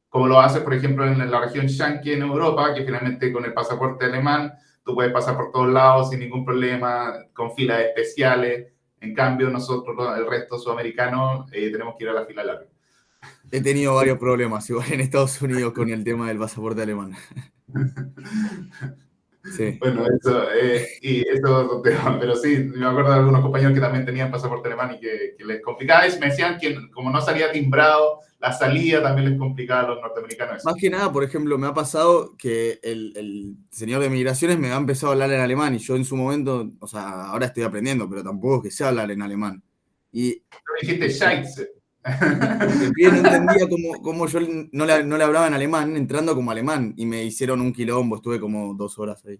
Como lo haces, por ejemplo, en la región Yankee en Europa, que finalmente con el pasaporte alemán tú puedes pasar por todos lados sin ningún problema, con filas especiales. En cambio, nosotros, el resto sudamericanos, tenemos que ir a la fila larga. He tenido varios problemas igual en Estados Unidos con el tema del pasaporte alemán. Sí. Bueno, eso es otro tema, pero sí, me acuerdo de algunos compañeros que también tenían pasaporte alemán y que les complicaba. Me decían que como no salía timbrado, la salida también les complicaba a los norteamericanos. Más que nada, por ejemplo, me ha pasado que el señor de migraciones me ha empezado a hablar en alemán y yo en su momento, o sea, ahora estoy aprendiendo, pero tampoco es que sé hablar en alemán. Y dijiste Scheitze. El pibe no entendía cómo yo no le hablaba en alemán, entrando como alemán, y me hicieron un quilombo, estuve como 2 horas ahí.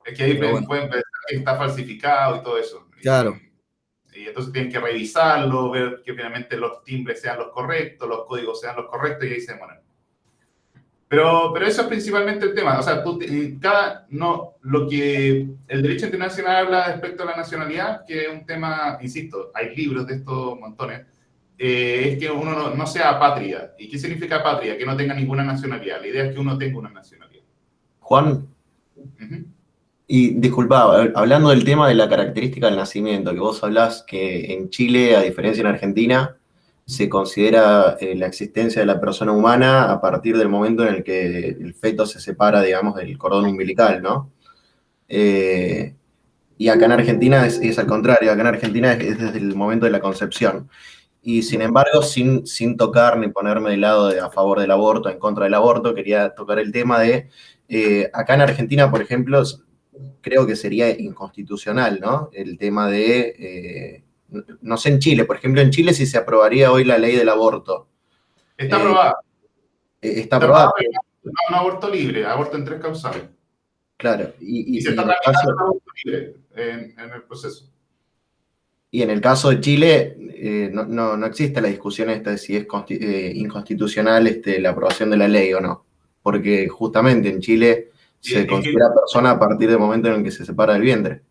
Es que ahí pueden pensar que está falsificado y todo eso. Claro. Y entonces tienen que revisarlo, ver que finalmente los timbres sean los correctos, los códigos sean los correctos, y ahí se demoran. Pero eso es principalmente el tema. O sea, el derecho internacional habla respecto a la nacionalidad, que es un tema, insisto, hay libros de estos montones, es que uno no sea apátrida. ¿Y qué significa apátrida? Que no tenga ninguna nacionalidad. La idea es que uno tenga una nacionalidad. Juan, y disculpa, hablando del tema de la característica del nacimiento, que vos hablás que en Chile, a diferencia en Argentina, se considera la existencia de la persona humana a partir del momento en el que el feto se separa, digamos, del cordón umbilical, ¿no? Y acá en Argentina es al contrario, acá en Argentina es desde el momento de la concepción. Y sin embargo, sin tocar ni ponerme del lado a favor del aborto, en contra del aborto, quería tocar el tema de, acá en Argentina, por ejemplo, creo que sería inconstitucional, ¿no? El tema de... no sé en Chile, por ejemplo, en Chile si se aprobaría hoy la ley del aborto. Está aprobada. Está aprobada. Un aborto libre, aborto en 3 causales. Claro, Y se y está en el tramitando caso, el aborto libre en el proceso. y en el caso de Chile, no existe la discusión esta de si es inconstitucional la aprobación de la ley o no. Porque justamente en Chile se Es que considera persona a partir del momento en el que se separa del vientre.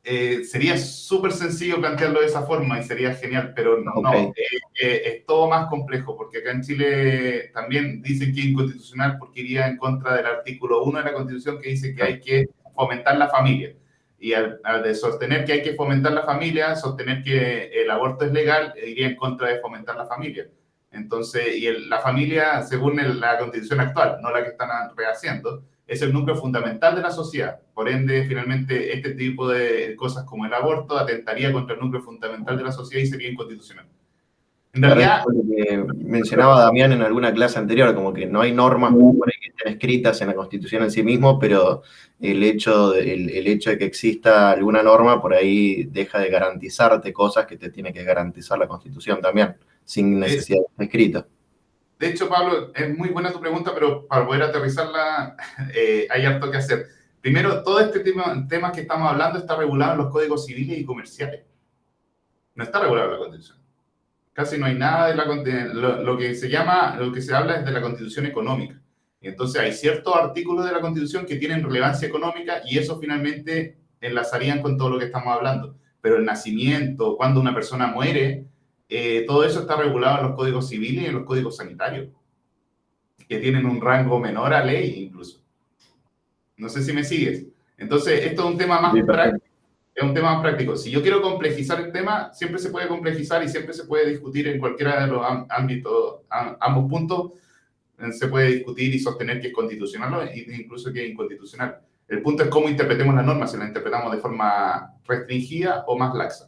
sería súper sencillo plantearlo de esa forma y sería genial, pero Ok. no, es todo más complejo, porque acá en Chile también dicen que es inconstitucional porque iría en contra del artículo 1 de la Constitución que dice que hay que fomentar la familia. Y al de sostener que hay que fomentar la familia, sostener que el aborto es legal, iría en contra de fomentar la familia. Entonces, la familia, según la Constitución actual, no la que están rehaciendo, es el núcleo fundamental de la sociedad. Por ende, finalmente, este tipo de cosas como el aborto atentaría contra el núcleo fundamental de la sociedad y sería inconstitucional. En Claro, realidad, es lo que mencionaba Damián en alguna clase anterior, como que no hay normas por ahí que estén escritas en la Constitución en sí mismo, pero el hecho de que exista alguna norma por ahí deja de garantizarte cosas que te tiene que garantizar la Constitución también, sin necesidad de estar escrito. de hecho, Pablo, es muy buena tu pregunta, pero para poder aterrizarla hay harto que hacer. Primero, todo este tema que estamos hablando está regulado en los códigos civiles y comerciales. No está regulado en la Constitución. Casi no hay nada de lo que se habla es de la Constitución económica. Y entonces hay ciertos artículos de la Constitución que tienen relevancia económica y eso finalmente enlazarían con todo lo que estamos hablando. Pero el nacimiento, cuando una persona muere, todo eso está regulado en los códigos civiles y en los códigos sanitarios, que tienen un rango menor a ley incluso. No sé si me sigues. Entonces, esto es un tema más práctico. Es un tema más práctico. Si yo quiero complejizar el tema, siempre se puede complejizar y siempre se puede discutir en cualquiera de los ámbitos, ambos puntos, se puede discutir y sostener que es constitucional o incluso que es inconstitucional. El punto es cómo interpretemos las normas, si las interpretamos de forma restringida o más laxa.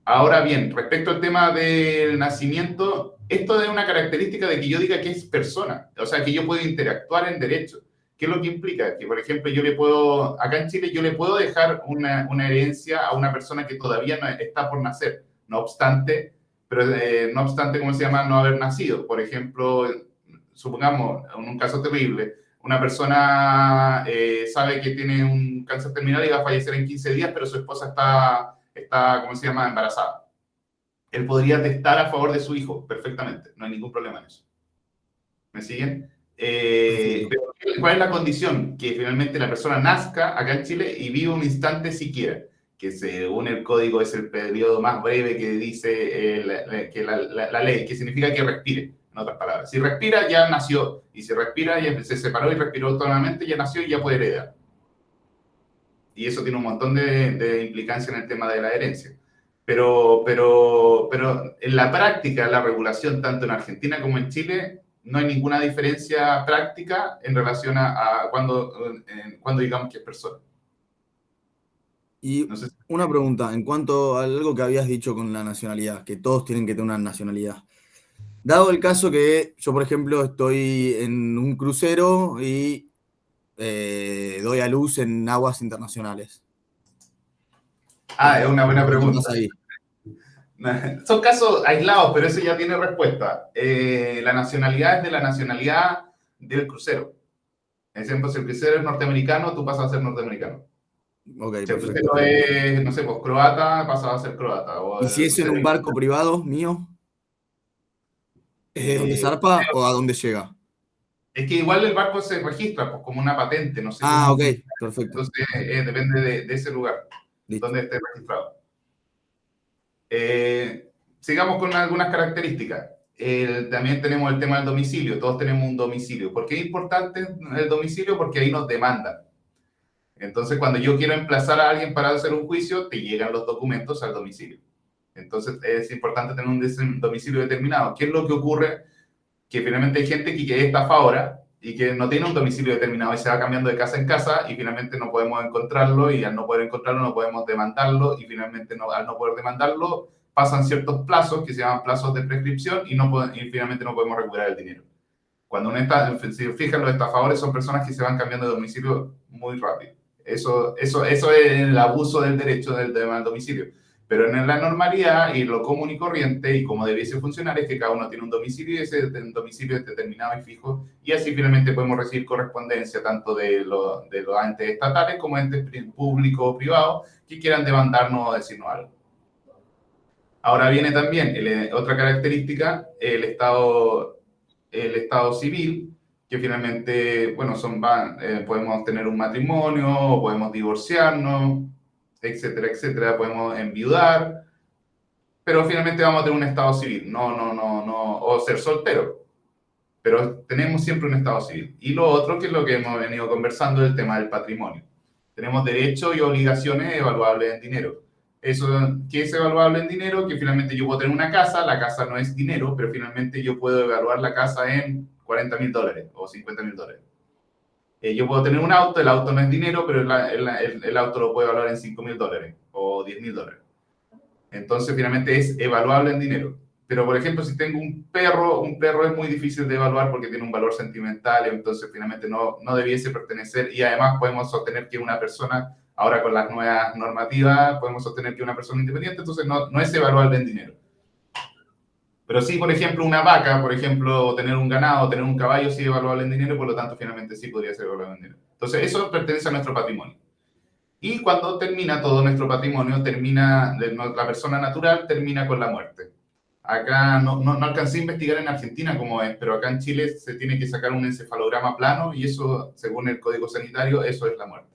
Ahora bien, respecto al tema del nacimiento, esto es una característica de que yo diga que es persona, o sea, que yo puedo interactuar en derecho. ¿Qué es lo que implica? Que, por ejemplo, acá en Chile, yo le puedo dejar una herencia a una persona que todavía no está por nacer, no obstante, ¿cómo se llama? No haber nacido. Por ejemplo, supongamos, en un caso terrible, una persona sabe que tiene un cáncer terminal y va a fallecer en 15 días, pero su esposa está, ¿cómo se llama?, embarazada. Él podría testar a favor de su hijo perfectamente, no hay ningún problema en eso. ¿Me siguen? Pero ¿cuál es la condición? Que finalmente la persona nazca acá en Chile y viva un instante siquiera, que según el código es el periodo más breve que dice la ley, que significa que respire, en otras palabras. Si respira, ya nació, y si respira, ya se separó y respiró autónomamente, ya nació y ya puede heredar. Y eso tiene un montón de implicancia en el tema de la herencia. Pero en la práctica, la regulación, tanto en Argentina como en Chile, no hay ninguna diferencia práctica en relación a cuando digamos que es persona. Y no sé si... una pregunta, en cuanto a algo que habías dicho con la nacionalidad, que todos tienen que tener una nacionalidad. Dado el caso que yo, por ejemplo, estoy en un crucero y doy a luz en aguas internacionales. Es una buena pregunta. ¿Qué pasa ahí? Son casos aislados, pero eso ya tiene respuesta. La nacionalidad es de la nacionalidad del crucero. Por ejemplo, si el crucero es norteamericano, tú pasas a ser norteamericano. Okay, si el crucero es, no sé, pues croata, pasas a ser croata. ¿Y si es en un barco privado mío? ¿Es de dónde zarpa o a dónde llega? Es que igual el barco se registra pues, como una patente, no sé. Ok, perfecto. Entonces depende de ese lugar, donde esté registrado. Sigamos con algunas características. También tenemos el tema del domicilio. Todos tenemos un domicilio. ¿Por qué es importante el domicilio? Porque ahí nos demandan. Entonces, cuando yo quiero emplazar a alguien para hacer un juicio, te llegan los documentos al domicilio. Entonces, es importante tener un domicilio determinado. ¿Qué es lo que ocurre? Que finalmente hay gente que es estafadora y que no tiene un domicilio determinado y se va cambiando de casa en casa y finalmente no podemos encontrarlo y al no poder encontrarlo no podemos demandarlo y finalmente al no poder demandarlo pasan ciertos plazos que se llaman plazos de prescripción y finalmente no podemos recuperar el dinero. Cuando si fijan, los estafadores son personas que se van cambiando de domicilio muy rápido. Eso es el abuso del derecho del tema del domicilio. Pero en la normalidad y lo común y corriente y como debiese funcionar es que cada uno tiene un domicilio y ese domicilio es determinado y fijo y así finalmente podemos recibir correspondencia tanto de los entes estatales como entes públicos o privados que quieran demandarnos o decirnos algo. Ahora viene también otra característica, el estado civil, que finalmente, bueno, podemos tener un matrimonio, o podemos divorciarnos, etcétera, etcétera, podemos enviudar, pero finalmente vamos a tener un estado civil, no, o ser soltero, pero tenemos siempre un estado civil. Y lo otro, que es lo que hemos venido conversando, es el tema del patrimonio. Tenemos derechos y obligaciones evaluables en dinero. Eso, ¿qué es evaluable en dinero? Que finalmente yo puedo tener una casa, la casa no es dinero, pero finalmente yo puedo evaluar la casa en $40,000 o $50,000. Yo puedo tener un auto, el auto no es dinero, pero el auto lo puedo evaluar en $5,000 o $10,000. Entonces, finalmente es evaluable en dinero. Pero, por ejemplo, si tengo un perro es muy difícil de evaluar porque tiene un valor sentimental, entonces finalmente no debiese pertenecer. Y además podemos sostener que una persona, ahora con las nuevas normativas, podemos sostener que una persona independiente, entonces no es evaluable en dinero. Pero sí, por ejemplo, una vaca, por ejemplo, tener un ganado, tener un caballo, sí es evaluable en dinero, por lo tanto, finalmente sí podría ser evaluable en dinero. Entonces, eso pertenece a nuestro patrimonio. Y cuando termina todo nuestro patrimonio, la persona natural termina con la muerte. Acá no alcancé a investigar en Argentina cómo es, pero acá en Chile se tiene que sacar un encefalograma plano y eso, según el Código Sanitario, eso es la muerte.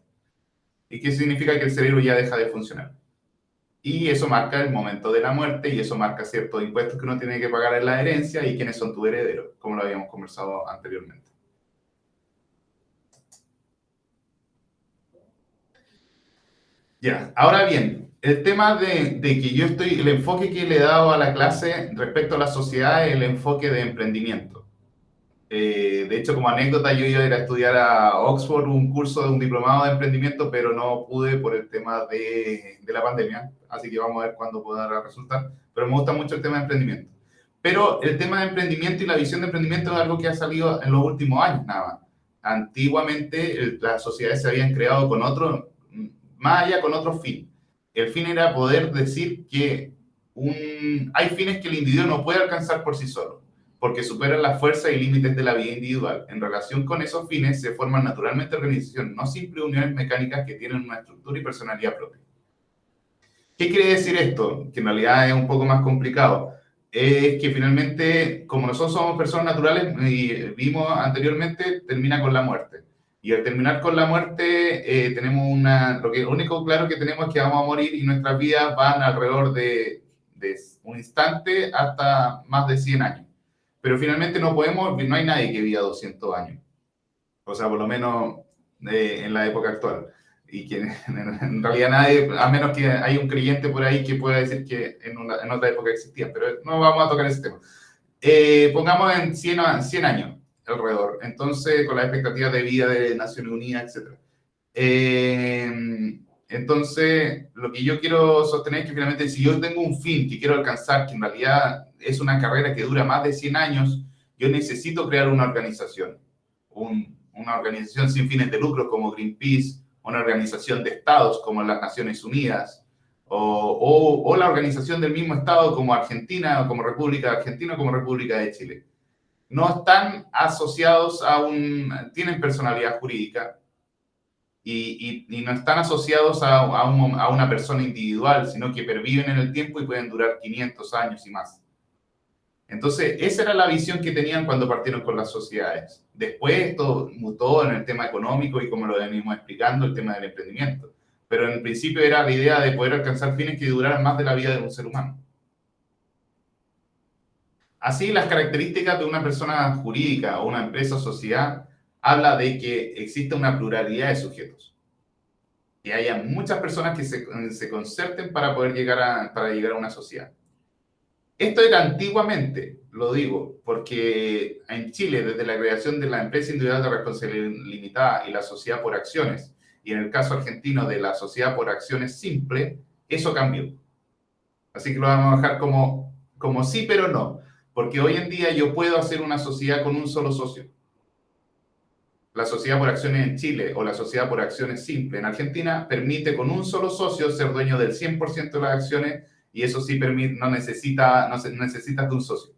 ¿Y qué significa? Que el cerebro ya deja de funcionar. Y eso marca el momento de la muerte y eso marca ciertos impuestos que uno tiene que pagar en la herencia y quiénes son tus herederos, como lo habíamos conversado anteriormente. Ya, ahora bien, el tema de que el enfoque que le he dado a la clase respecto a la sociedad es el enfoque de emprendimiento. De hecho, como anécdota, yo iba a ir a estudiar a Oxford un curso de un diplomado de emprendimiento, pero no pude por el tema de la pandemia, así que vamos a ver cuándo podrá resultar, pero me gusta mucho el tema de emprendimiento. Pero el tema de emprendimiento y la visión de emprendimiento es algo que ha salido en los últimos años, nada más. Antiguamente, las sociedades se habían creado con otro fin. El fin era poder decir que hay fines que el individuo no puede alcanzar por sí solo, porque superan la fuerza y límites de la vida individual. En relación con esos fines se forman naturalmente organizaciones, no simples uniones mecánicas que tienen una estructura y personalidad propia. ¿Qué quiere decir esto? Que en realidad es un poco más complicado. Es que finalmente, como nosotros somos personas naturales y vimos anteriormente, termina con la muerte. Y al terminar con la muerte, tenemos lo único claro que tenemos es que vamos a morir y nuestras vidas van alrededor de un instante hasta más de 100 años. Pero finalmente no hay nadie que viva 200 años. O sea, por lo menos en la época actual. Y que en realidad nadie, a menos que haya un creyente por ahí que pueda decir que en otra época existía. Pero no vamos a tocar ese tema. Pongamos en 100 años alrededor. Entonces, con las expectativas de vida de Naciones Unidas, etc. Entonces, lo que yo quiero sostener es que finalmente si yo tengo un fin que quiero alcanzar, que en realidad es una carrera que dura más de 100 años, yo necesito crear una organización. Una organización sin fines de lucro como Greenpeace, una organización de estados como las Naciones Unidas, o la organización del mismo estado como Argentina, o como República Argentina, o como República de Chile. No están asociados tienen personalidad jurídica y no están asociados a una persona individual, sino que perviven en el tiempo y pueden durar 500 años y más. Entonces, esa era la visión que tenían cuando partieron con las sociedades. Después esto mutó en el tema económico y como lo venimos explicando, el tema del emprendimiento. Pero en principio era la idea de poder alcanzar fines que duraran más de la vida de un ser humano. Así, las características de una persona jurídica o una empresa o sociedad habla de que existe una pluralidad de sujetos. Que haya muchas personas que se concerten para poder llegar a una sociedad. Esto era antiguamente, lo digo, porque en Chile, desde la creación de la empresa individual de responsabilidad limitada y la sociedad por acciones, y en el caso argentino de la sociedad por acciones simple, eso cambió. Así que lo vamos a dejar como sí, pero no. Porque hoy en día yo puedo hacer una sociedad con un solo socio. la sociedad por acciones en Chile o la sociedad por acciones simple en Argentina permite con un solo socio ser dueño del 100% de las acciones y eso sí permite, no necesitas de un socio.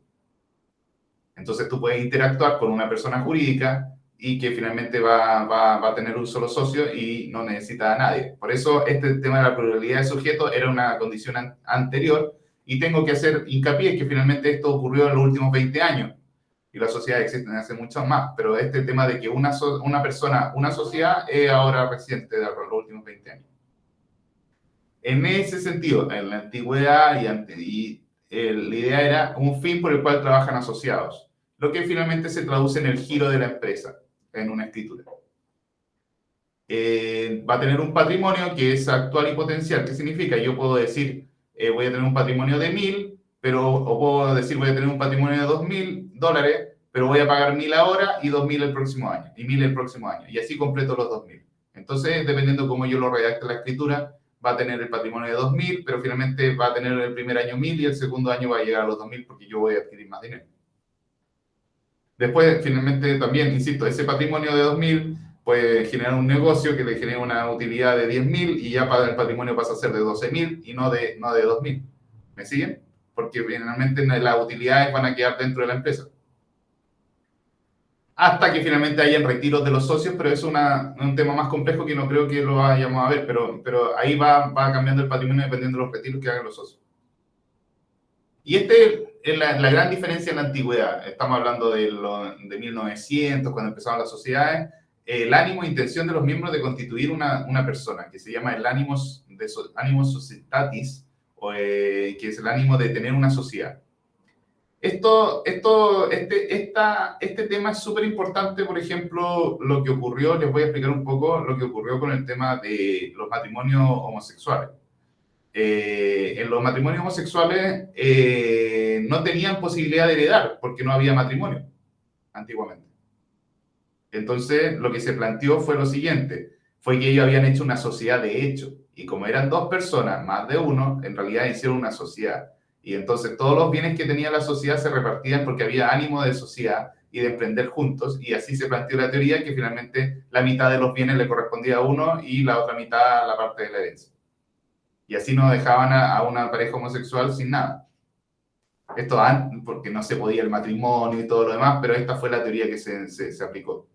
Entonces tú puedes interactuar con una persona jurídica y que finalmente va a tener un solo socio y no necesita a nadie. Por eso este tema de la pluralidad de sujetos era una condición anterior y tengo que hacer hincapié que finalmente esto ocurrió en los últimos 20 años y las sociedades existen hace mucho más, pero este tema de que una persona, una sociedad es ahora reciente de los últimos 20 años. En ese sentido, en la antigüedad la idea era un fin por el cual trabajan asociados, lo que finalmente se traduce en el giro de la empresa, en una escritura. Va a tener un patrimonio que es actual y potencial. ¿Qué significa? Yo puedo decir, voy a tener un patrimonio de 1.000, o puedo decir, voy a tener un patrimonio de $2.000, pero voy a pagar 1.000 ahora y 2.000 el próximo año, y 1.000 el próximo año, y así completo los 2.000. Entonces, dependiendo cómo yo lo redacte la escritura, va a tener el patrimonio de 2.000, pero finalmente va a tener el primer año 1.000 y el segundo año va a llegar a los 2.000 porque yo voy a adquirir más dinero. Después, finalmente, también, insisto, ese patrimonio de 2.000 puede generar un negocio que le genere una utilidad de 10.000 y ya el patrimonio pasa a ser de 12.000 y no de 2.000. ¿Me siguen? Porque finalmente las utilidades van a quedar dentro de la empresa. Hasta que finalmente hayan retiros de los socios, pero es un tema más complejo que no creo que lo vayamos a ver, pero ahí va cambiando el patrimonio dependiendo de los retiros que hagan los socios. Y es la gran diferencia en la antigüedad. Estamos hablando de 1900, cuando empezaron las sociedades. El ánimo e intención de los miembros de constituir una persona, que se llama el animus societatis, que es el ánimo de tener una sociedad. Este tema es súper importante, por ejemplo, lo que ocurrió, les voy a explicar un poco lo que ocurrió con el tema de los matrimonios homosexuales. En los matrimonios homosexuales no tenían posibilidad de heredar porque no había matrimonio antiguamente. Entonces, lo que se planteó fue lo siguiente, fue que ellos habían hecho una sociedad de hecho, y como eran dos personas, más de uno, en realidad hicieron una sociedad. Y entonces todos los bienes que tenía la sociedad se repartían porque había ánimo de sociedad y de emprender juntos, y así se planteó la teoría que finalmente la mitad de los bienes le correspondía a uno y la otra mitad a la parte de la herencia. Y así no dejaban a una pareja homosexual sin nada. Esto porque no se podía el matrimonio y todo lo demás, pero esta fue la teoría que se aplicó.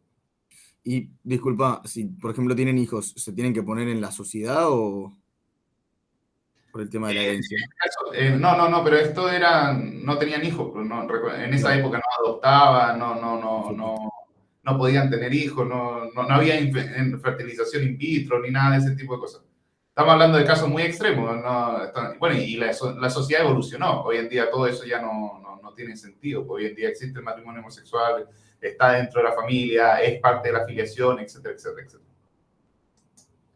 Y disculpa, si por ejemplo tienen hijos, ¿se tienen que poner en la sociedad o por el tema de la herencia? No, pero esto no tenían hijos, en esa época no adoptaban, no podían tener hijos, no había fertilización in vitro ni nada de ese tipo de cosas. Estamos hablando de casos muy extremos, bueno, y la sociedad evolucionó, hoy en día todo eso ya no tiene sentido, hoy en día existe el matrimonio homosexual, está dentro de la familia, es parte de la afiliación, etcétera, etcétera, etcétera.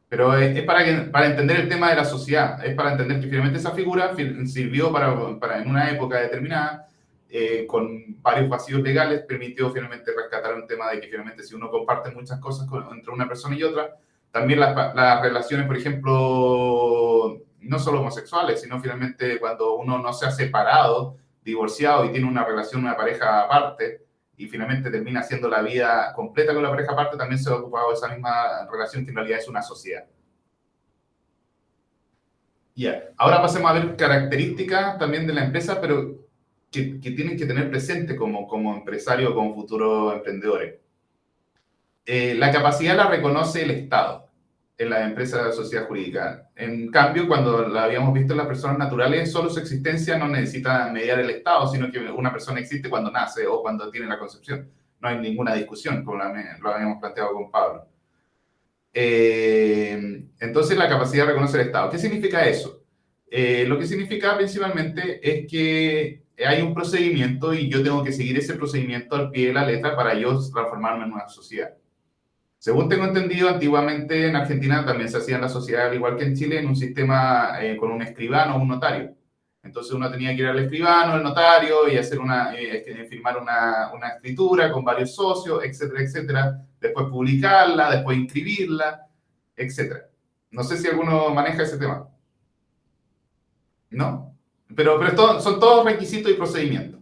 Pero es para entender el tema de la sociedad, es para entender que finalmente esa figura sirvió para en una época determinada, con varios vacíos legales, permitió finalmente rescatar un tema de que finalmente si uno comparte muchas cosas entre una persona y otra, también las relaciones, por ejemplo, no solo homosexuales, sino finalmente cuando uno no se ha separado, divorciado y tiene una relación, una pareja aparte, y finalmente termina haciendo la vida completa con la pareja aparte, también se ha ocupado de esa misma relación que en realidad es una sociedad. Ahora pasemos a ver características también de la empresa, pero que tienen que tener presente como empresario o como futuros emprendedores. La capacidad la reconoce el Estado en la empresa de sociedad jurídica. En cambio, cuando la habíamos visto en las personas naturales, solo su existencia no necesita mediar el Estado, sino que una persona existe cuando nace o cuando tiene la concepción. No hay ninguna discusión, como lo habíamos planteado con Pablo. Entonces, la capacidad de reconocer el Estado. ¿Qué significa eso? Lo que significa principalmente es que hay un procedimiento y yo tengo que seguir ese procedimiento al pie de la letra para yo transformarme en una sociedad. Según tengo entendido, antiguamente en Argentina también se hacían las sociedades, al igual que en Chile, en un sistema con un escribano o un notario. Entonces uno tenía que ir al escribano, al notario, y hacer firmar una escritura con varios socios, etcétera, etcétera. Después publicarla, después inscribirla, etcétera. No sé si alguno maneja ese tema. ¿No? Pero son todos requisitos y procedimientos.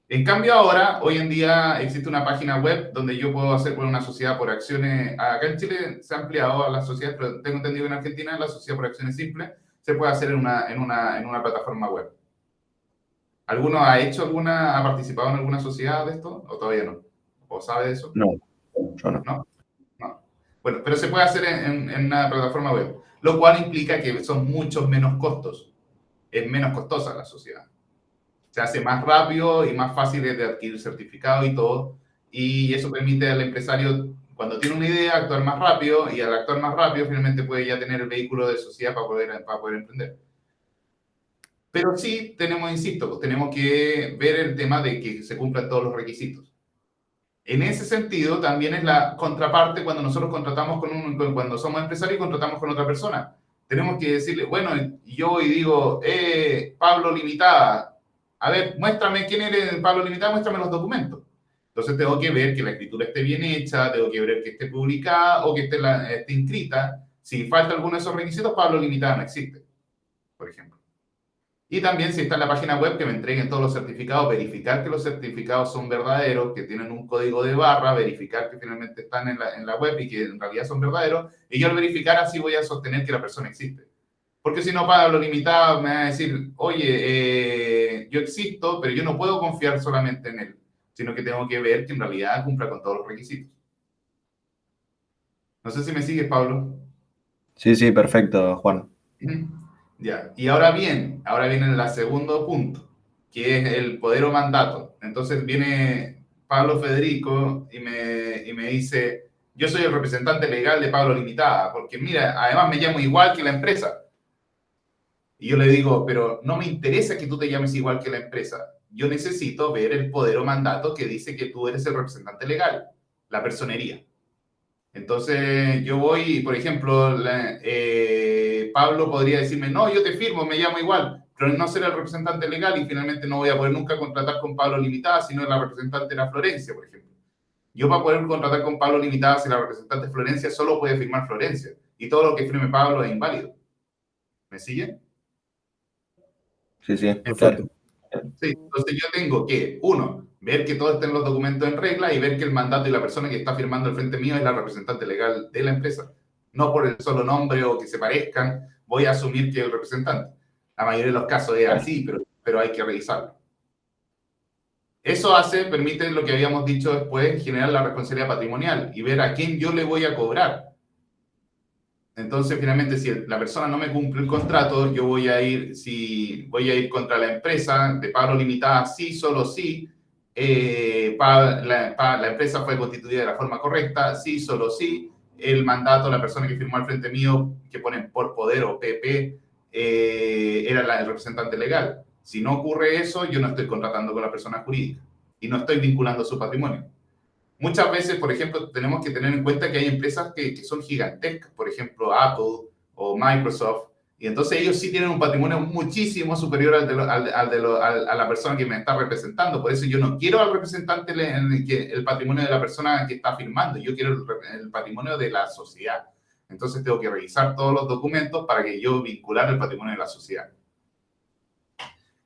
En cambio ahora, hoy en día, existe una página web donde yo puedo hacer una sociedad por acciones. Acá en Chile se ha ampliado a las sociedades, pero tengo entendido que en Argentina la sociedad por acciones simple se puede hacer en una plataforma web. ¿Alguno ha participado en alguna sociedad de esto o todavía no? ¿O sabe de eso? No, yo no. No. Bueno, pero se puede hacer en una plataforma web, lo cual implica que son muchos menos costos. Es menos costosa la sociedad. Se hace más rápido y más fácil de adquirir certificado y todo. Y eso permite al empresario, cuando tiene una idea, actuar más rápido, y al actuar más rápido finalmente puede ya tener el vehículo de sociedad para poder emprender. Pero sí tenemos, insisto, pues tenemos que ver el tema de que se cumplan todos los requisitos. En ese sentido, también es la contraparte cuando nosotros contratamos cuando somos empresarios y contratamos con otra persona. Tenemos que decirle, bueno, yo voy y digo, Pablo Limitada, a ver, muéstrame quién eres Pablo Limitada, muéstrame los documentos. Entonces tengo que ver que la escritura esté bien hecha, tengo que ver que esté publicada o que esté inscrita. Si falta alguno de esos requisitos, Pablo Limitada no existe, por ejemplo. Y también si está en la página web, que me entreguen todos los certificados, verificar que los certificados son verdaderos, que tienen un código de barra, verificar que finalmente están en la web y que en realidad son verdaderos. Y yo al verificar así voy a sostener que la persona existe. Porque si no, Pablo Limitado me va a decir, oye, yo existo, pero yo no puedo confiar solamente en él, sino que tengo que ver que en realidad cumpla con todos los requisitos. No sé si me sigues, Pablo. Sí, perfecto, Juan. Ya, y ahora viene el segundo punto, que es el poder o mandato. Entonces viene Pablo Federico y me dice, yo soy el representante legal de Pablo Limitada, porque mira, además me llamo igual que la empresa. Y yo le digo, pero no me interesa que tú te llames igual que la empresa. Yo necesito ver el poder o mandato que dice que tú eres el representante legal, la personería. Entonces yo voy, por ejemplo, Pablo podría decirme, no, yo te firmo, me llamo igual, pero no seré el representante legal y finalmente no voy a poder nunca contratar con Pablo Limitada, sino la representante era Florencia, por ejemplo. Yo para poder contratar con Pablo Limitada, si la representante es Florencia, solo puede firmar Florencia. Y todo lo que firme Pablo es inválido. ¿Me sigue? Sí, Perfecto. Sí, entonces yo tengo que, uno, ver que todos estén los documentos en regla y ver que el mandato y la persona que está firmando al frente mío es la representante legal de la empresa. No por el solo nombre o que se parezcan, voy a asumir que es el representante. La mayoría de los casos es así, pero hay que revisarlo. Eso permite lo que habíamos dicho después, generar la responsabilidad patrimonial y ver a quién yo le voy a cobrar. Entonces, finalmente, si la persona no me cumple el contrato, yo voy a ir contra la empresa de Pablo Limitada, sí, solo sí. La empresa fue constituida de la forma correcta, sí, solo sí. El mandato, la persona que firmó al frente mío, que ponen por poder o PP, era el representante legal. Si no ocurre eso, yo no estoy contratando con la persona jurídica y no estoy vinculando su patrimonio. Muchas veces, por ejemplo, tenemos que tener en cuenta que hay empresas que son gigantescas, por ejemplo, Apple o Microsoft, y entonces ellos sí tienen un patrimonio muchísimo superior a la persona que me está representando. Por eso yo no quiero al representante el patrimonio de la persona que está firmando, yo quiero el patrimonio de la sociedad. Entonces tengo que revisar todos los documentos para que yo vincular el patrimonio de la sociedad.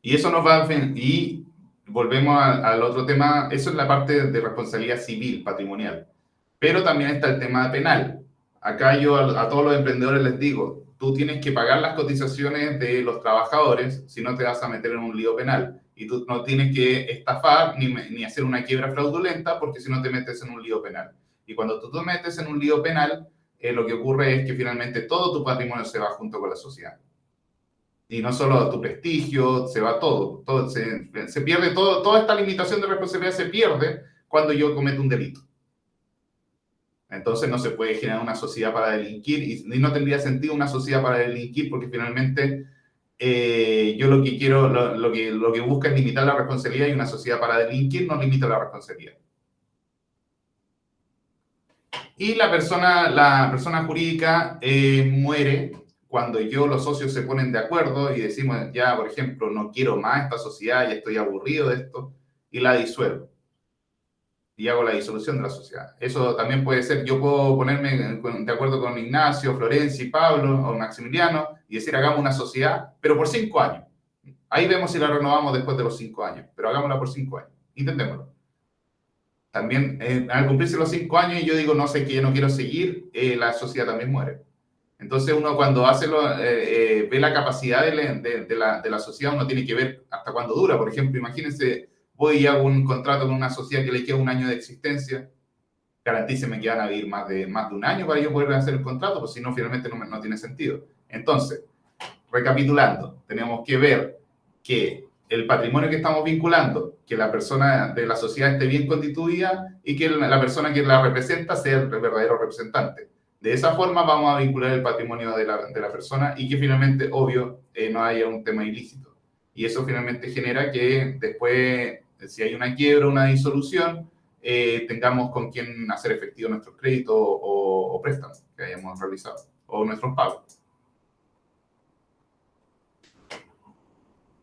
Y eso nos va a... Y volvemos al otro tema, eso es la parte de responsabilidad civil, patrimonial. Pero también está el tema penal. Acá yo a todos los emprendedores les digo, tú tienes que pagar las cotizaciones de los trabajadores, si no te vas a meter en un lío penal. Y tú no tienes que estafar ni hacer una quiebra fraudulenta, porque si no te metes en un lío penal. Y cuando tú te metes en un lío penal, lo que ocurre es que finalmente todo tu patrimonio se va junto con la sociedad. Y no solo tu prestigio, se va todo se pierde todo, toda esta limitación de responsabilidad se pierde cuando yo cometo un delito. Entonces no se puede generar una sociedad para delinquir y no tendría sentido una sociedad para delinquir porque finalmente yo lo que quiero, lo que busca es limitar la responsabilidad y una sociedad para delinquir no limita la responsabilidad. Y la persona jurídica muere cuando los socios se ponen de acuerdo y decimos, ya, por ejemplo, no quiero más esta sociedad, ya estoy aburrido de esto, y la disuelvo. Y hago la disolución de la sociedad. Eso también puede ser, yo puedo ponerme de acuerdo con Ignacio, Florencia y Pablo, o Maximiliano, y decir, hagamos una sociedad, pero por 5 años. Ahí vemos si la renovamos después de los 5 años, pero hagámosla por 5 años. Intentémoslo. También, al cumplirse los 5 años y yo digo, no sé, que yo no quiero seguir, la sociedad también muere. Entonces uno cuando ve la capacidad de la sociedad, uno tiene que ver hasta cuándo dura. Por ejemplo, imagínense, voy y hago un contrato con una sociedad que le queda 1 año de existencia, garantíceme que van a vivir más de 1 año para yo poder hacer el contrato, pues si no, finalmente no tiene sentido. Entonces, recapitulando, tenemos que ver que el patrimonio que estamos vinculando, que la persona de la sociedad esté bien constituida y que la persona que la representa sea el verdadero representante. De esa forma vamos a vincular el patrimonio de la persona y que finalmente, obvio, no haya un tema ilícito. Y eso finalmente genera que después, si hay una quiebra, una disolución, tengamos con quién hacer efectivo nuestros créditos o préstamos que hayamos realizado, o nuestros pagos.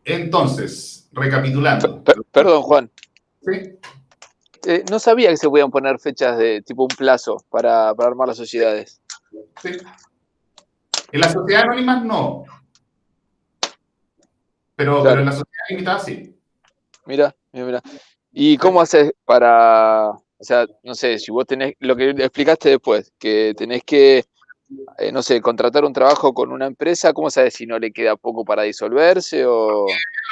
Entonces, recapitulando. Perdón, Juan. ¿Sí? No sabía que se podían poner fechas de tipo un plazo para armar las sociedades. Sí. En las sociedades anónimas no. Pero en las sociedades limitadas sí. Mira. ¿Y cómo haces para, o sea, no sé, si vos tenés, lo que explicaste después, que tenés que, no sé, contratar un trabajo con una empresa, ¿cómo sabes si no le queda poco para disolverse o...?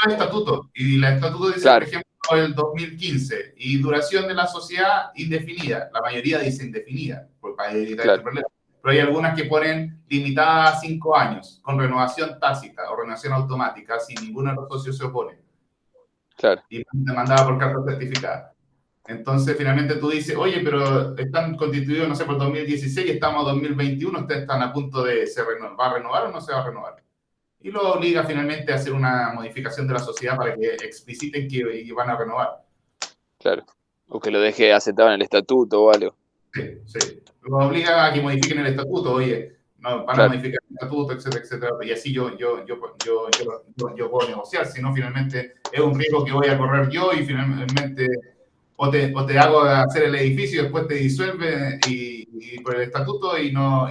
El estatuto, y el estatuto dice, claro, por ejemplo, el 2015, y duración de la sociedad indefinida, la mayoría dice indefinida, para evitar este problema. Pero hay algunas que ponen limitada a 5 años, con renovación tácita o renovación automática, si ninguno de los socios se opone. Claro. Y demandada por carta certificada. Entonces, finalmente tú dices, oye, pero están constituidos, no sé, por 2016, estamos en 2021, ustedes están a punto de, ¿va a renovar o no se va a renovar? Y lo obliga finalmente a hacer una modificación de la sociedad para que expliciten que van a renovar. Claro, o que lo deje aceptado en el estatuto o algo. Sí. Lo obliga a que modifiquen el estatuto, oye, no, van a modificar el estatuto, etcétera. Y así yo puedo negociar, si no, finalmente es un riesgo que voy a correr yo y finalmente o te hago hacer el edificio y después te disuelve y por el estatuto y no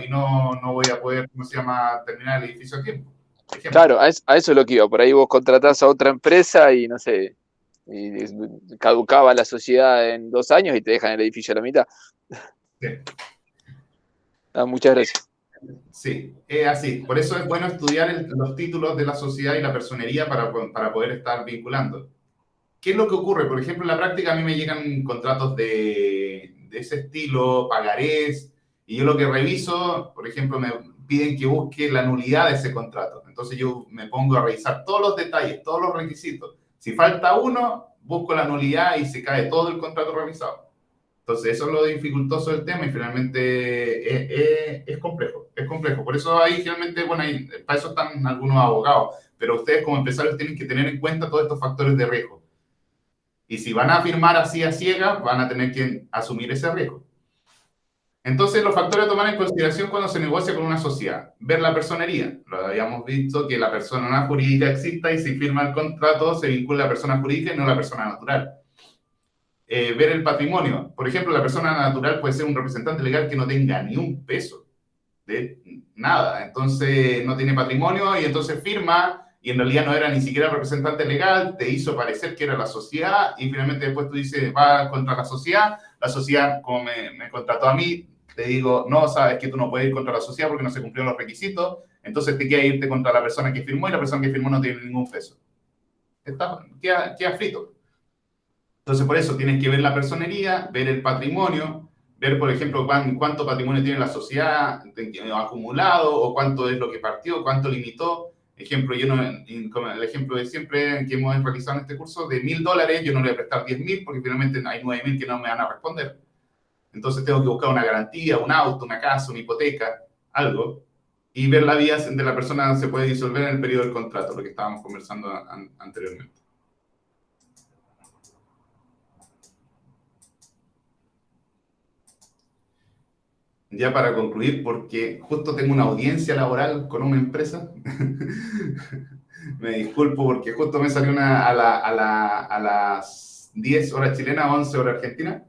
voy a poder, ¿cómo se llama?, terminar el edificio a tiempo. Claro, a eso es lo que iba. Por ahí vos contratás a otra empresa y no sé, y caducaba la sociedad en 2 años y te dejan el edificio a la mitad. Sí. Muchas gracias. Sí, es así. Por eso es bueno estudiar los títulos de la sociedad y la personería para poder estar vinculando. ¿Qué es lo que ocurre? Por ejemplo, en la práctica a mí me llegan contratos de ese estilo, pagarés, y yo lo que reviso, por ejemplo, me piden que busque la nulidad de ese contrato. Entonces yo me pongo a revisar todos los detalles, todos los requisitos. Si falta uno, busco la nulidad y se cae todo el contrato revisado. Entonces eso es lo dificultoso del tema y finalmente es complejo. Por eso ahí finalmente, bueno, para eso están algunos abogados, pero ustedes como empresarios tienen que tener en cuenta todos estos factores de riesgo. Y si van a firmar así a ciegas, van a tener que asumir ese riesgo. Entonces, los factores a tomar en consideración cuando se negocia con una sociedad. Ver la personería. Lo habíamos visto que la persona jurídica exista y si firma el contrato se vincula a la persona jurídica y no a la persona natural. Ver el patrimonio. Por ejemplo, la persona natural puede ser un representante legal que no tenga ni un peso de nada. Entonces, no tiene patrimonio y entonces firma y en realidad no era ni siquiera representante legal, te hizo parecer que era la sociedad y finalmente después tú dices, va contra la sociedad, como me contrató a mí, te digo, no, sabes que tú no puedes ir contra la sociedad porque no se cumplieron los requisitos, entonces te queda irte contra la persona que firmó y la persona que firmó no tiene ningún peso. Queda frito. Entonces por eso tienes que ver la personería, ver el patrimonio, ver, por ejemplo, cuánto patrimonio tiene la sociedad acumulado o cuánto es lo que partió, cuánto limitó. Ejemplo, como el ejemplo de siempre que hemos realizado en este curso, de $1,000, yo no le voy a prestar 10.000 porque finalmente hay 9.000 que no me van a responder. Entonces tengo que buscar una garantía, un auto, una casa, una hipoteca, algo, y ver la vía de la persona se puede disolver en el periodo del contrato, lo que estábamos conversando anteriormente. Ya para concluir, porque justo tengo una audiencia laboral con una empresa, me disculpo porque justo me salió a las 10 horas chilenas, 11 horas argentinas,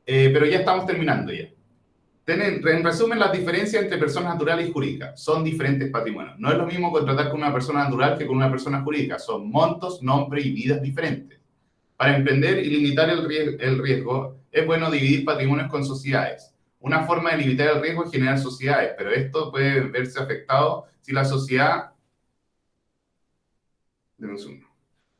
pero ya estamos terminando ya. En resumen, las diferencias entre personas naturales y jurídicas son diferentes patrimonios. No es lo mismo contratar con una persona natural que con una persona jurídica. Son montos, nombres y vidas diferentes. Para emprender y limitar el riesgo, es bueno dividir patrimonios con sociedades. Una forma de limitar el riesgo es generar sociedades, pero esto puede verse afectado si la sociedad...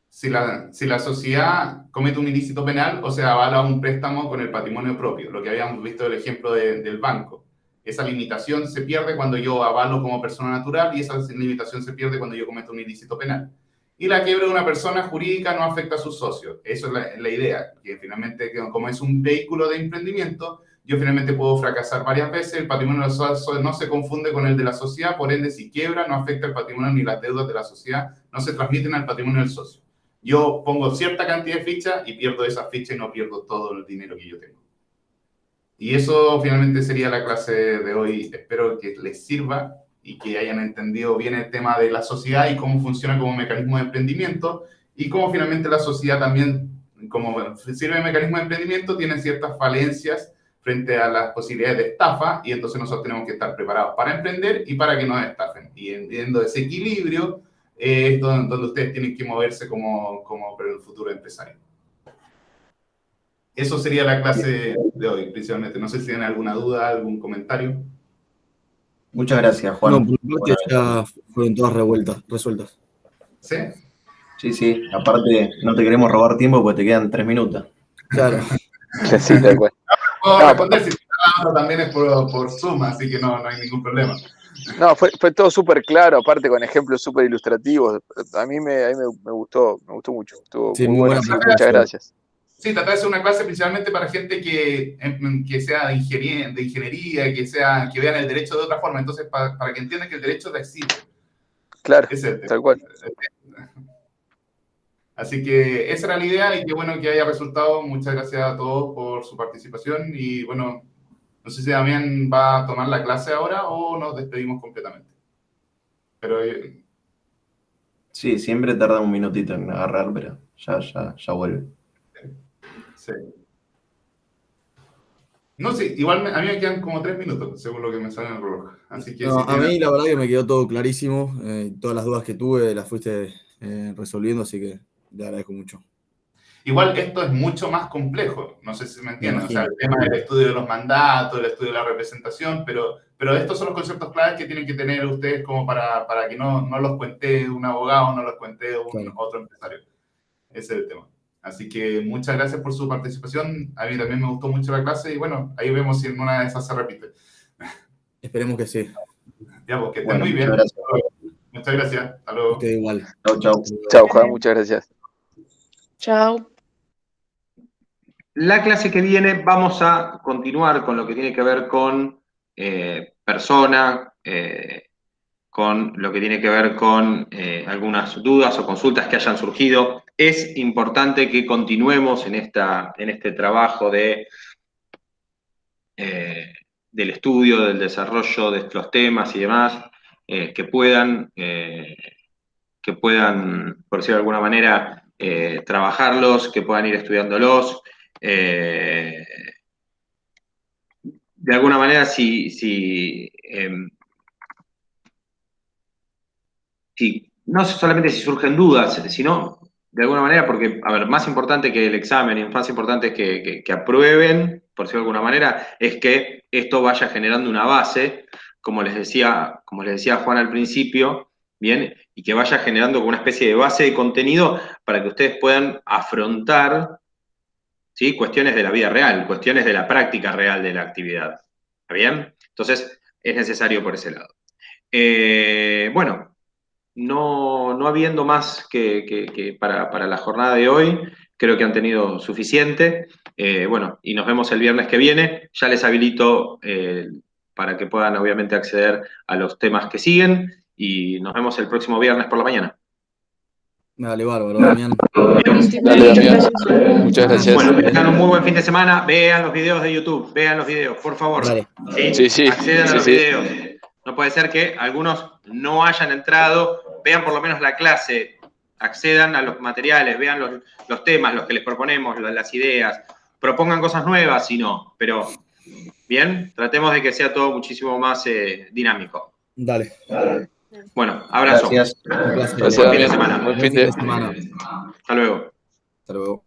Si la sociedad comete un ilícito penal o se avala un préstamo con el patrimonio propio, lo que habíamos visto del ejemplo del banco. Esa limitación se pierde cuando yo avalo como persona natural y esa limitación se pierde cuando yo cometo un ilícito penal. Y la quiebra de una persona jurídica no afecta a sus socios. Eso es la idea, que finalmente, como es un vehículo de emprendimiento, yo finalmente puedo fracasar varias veces, el patrimonio de la sociedad no se confunde con el de la sociedad, por ende, si quiebra, no afecta el patrimonio ni las deudas de la sociedad, no se transmiten al patrimonio del socio. Yo pongo cierta cantidad de fichas y pierdo esa ficha y no pierdo todo el dinero que yo tengo. Y eso finalmente sería la clase de hoy. Espero que les sirva y que hayan entendido bien el tema de la sociedad y cómo funciona como mecanismo de emprendimiento y cómo finalmente la sociedad también, como sirve de mecanismo de emprendimiento, tiene ciertas falencias frente a las posibilidades de estafa y entonces nosotros tenemos que estar preparados para emprender y para que nos estafen. Y entendiendo ese equilibrio es donde ustedes tienen que moverse como el futuro empresario. Eso sería la clase de hoy, principalmente. No sé si tienen alguna duda, algún comentario. Muchas gracias, Juan. No, por mi parte ya fueron todas resueltas. ¿Sí? Sí, sí. Aparte, no te queremos robar tiempo porque te quedan 3 minutos. Claro. Sí, tal cual. Puedo responder si también es por Zoom, así que no hay ningún problema. No, fue todo súper claro, aparte con ejemplos súper ilustrativos. A mí me gustó mucho. Estuvo Sí, muy muy bueno. buena Muchas gracias. Sí, tratar de hacer una clase principalmente para gente que sea de ingeniería, que vean el derecho de otra forma. Entonces, para que entiendan que el derecho existe. Claro, Ese, tal cual. Así que esa era la idea y qué bueno que haya resultado. Muchas gracias a todos por su participación y bueno, no sé si Damián va a tomar la clase ahora o nos despedimos completamente. Pero Sí, siempre tarda un minutito en agarrar, pero ya vuelve. sí. No, sí, igual a mí me quedan como 3 minutos, según lo que me sale en el reloj. Así que No, si a mí la verdad que me quedó todo clarísimo. Todas las dudas que tuve las fuiste resolviendo, así que le agradezco mucho. igual esto es mucho más complejo, no sé si me entienden, Me o sea, imagino. el tema del estudio de los mandatos, el estudio de la representación, pero estos son los conceptos claves que tienen que tener ustedes como para que no los cuente un abogado, no los cuente Claro. otro empresario. Ese es el tema. Así que muchas gracias por su participación. A mí también me gustó mucho la clase y bueno, ahí vemos si en una de esas se repite. Esperemos que sí. Ya, pues que estén Bueno, muy bien. muchas gracias. Muchas gracias. Hasta luego. Usted igual. Chau. Chao, Juan, muchas gracias. Chao. La clase que viene vamos a continuar con lo que tiene que ver con persona, con lo que tiene que ver con algunas dudas o consultas que hayan surgido. Es importante que continuemos en este trabajo del estudio, del desarrollo de los temas y demás, que puedan, por decirlo de alguna manera, trabajarlos, que puedan ir estudiándolos. De alguna manera, no solamente si surgen dudas, sino de alguna manera, porque, a ver, más importante que el examen y más importante que aprueben, por decirlo de alguna manera, es que esto vaya generando una base, como les decía Juan al principio, ¿bien? Y que vaya generando como una especie de base de contenido para que ustedes puedan afrontar, ¿sí?, cuestiones de la vida real, cuestiones de la práctica real de la actividad. ¿Está bien? Entonces, es necesario por ese lado. Bueno, no habiendo más que para la jornada de hoy, creo que han tenido suficiente. Bueno, y nos vemos el viernes que viene. Ya les habilito para que puedan, obviamente, acceder a los temas que siguen. Y nos vemos el próximo viernes por la mañana. Dale, bárbaro, Damián. Dale, Damián. Muchas gracias. Bueno, tengan un muy buen fin de semana. Vean los videos de YouTube. Vean los videos, por favor. Dale. Sí. Accedan a los videos. No puede ser que algunos no hayan entrado. Vean por lo menos la clase. Accedan a los materiales. Vean los temas, los que les proponemos, las ideas. Propongan cosas nuevas, si no. Pero, bien, tratemos de que sea todo muchísimo más dinámico. Dale. Bueno, abrazo. Gracias. Un placer. Gracias, Buen fin de Damián. semana. Buen Buen fin de semana. Hasta luego. Hasta luego.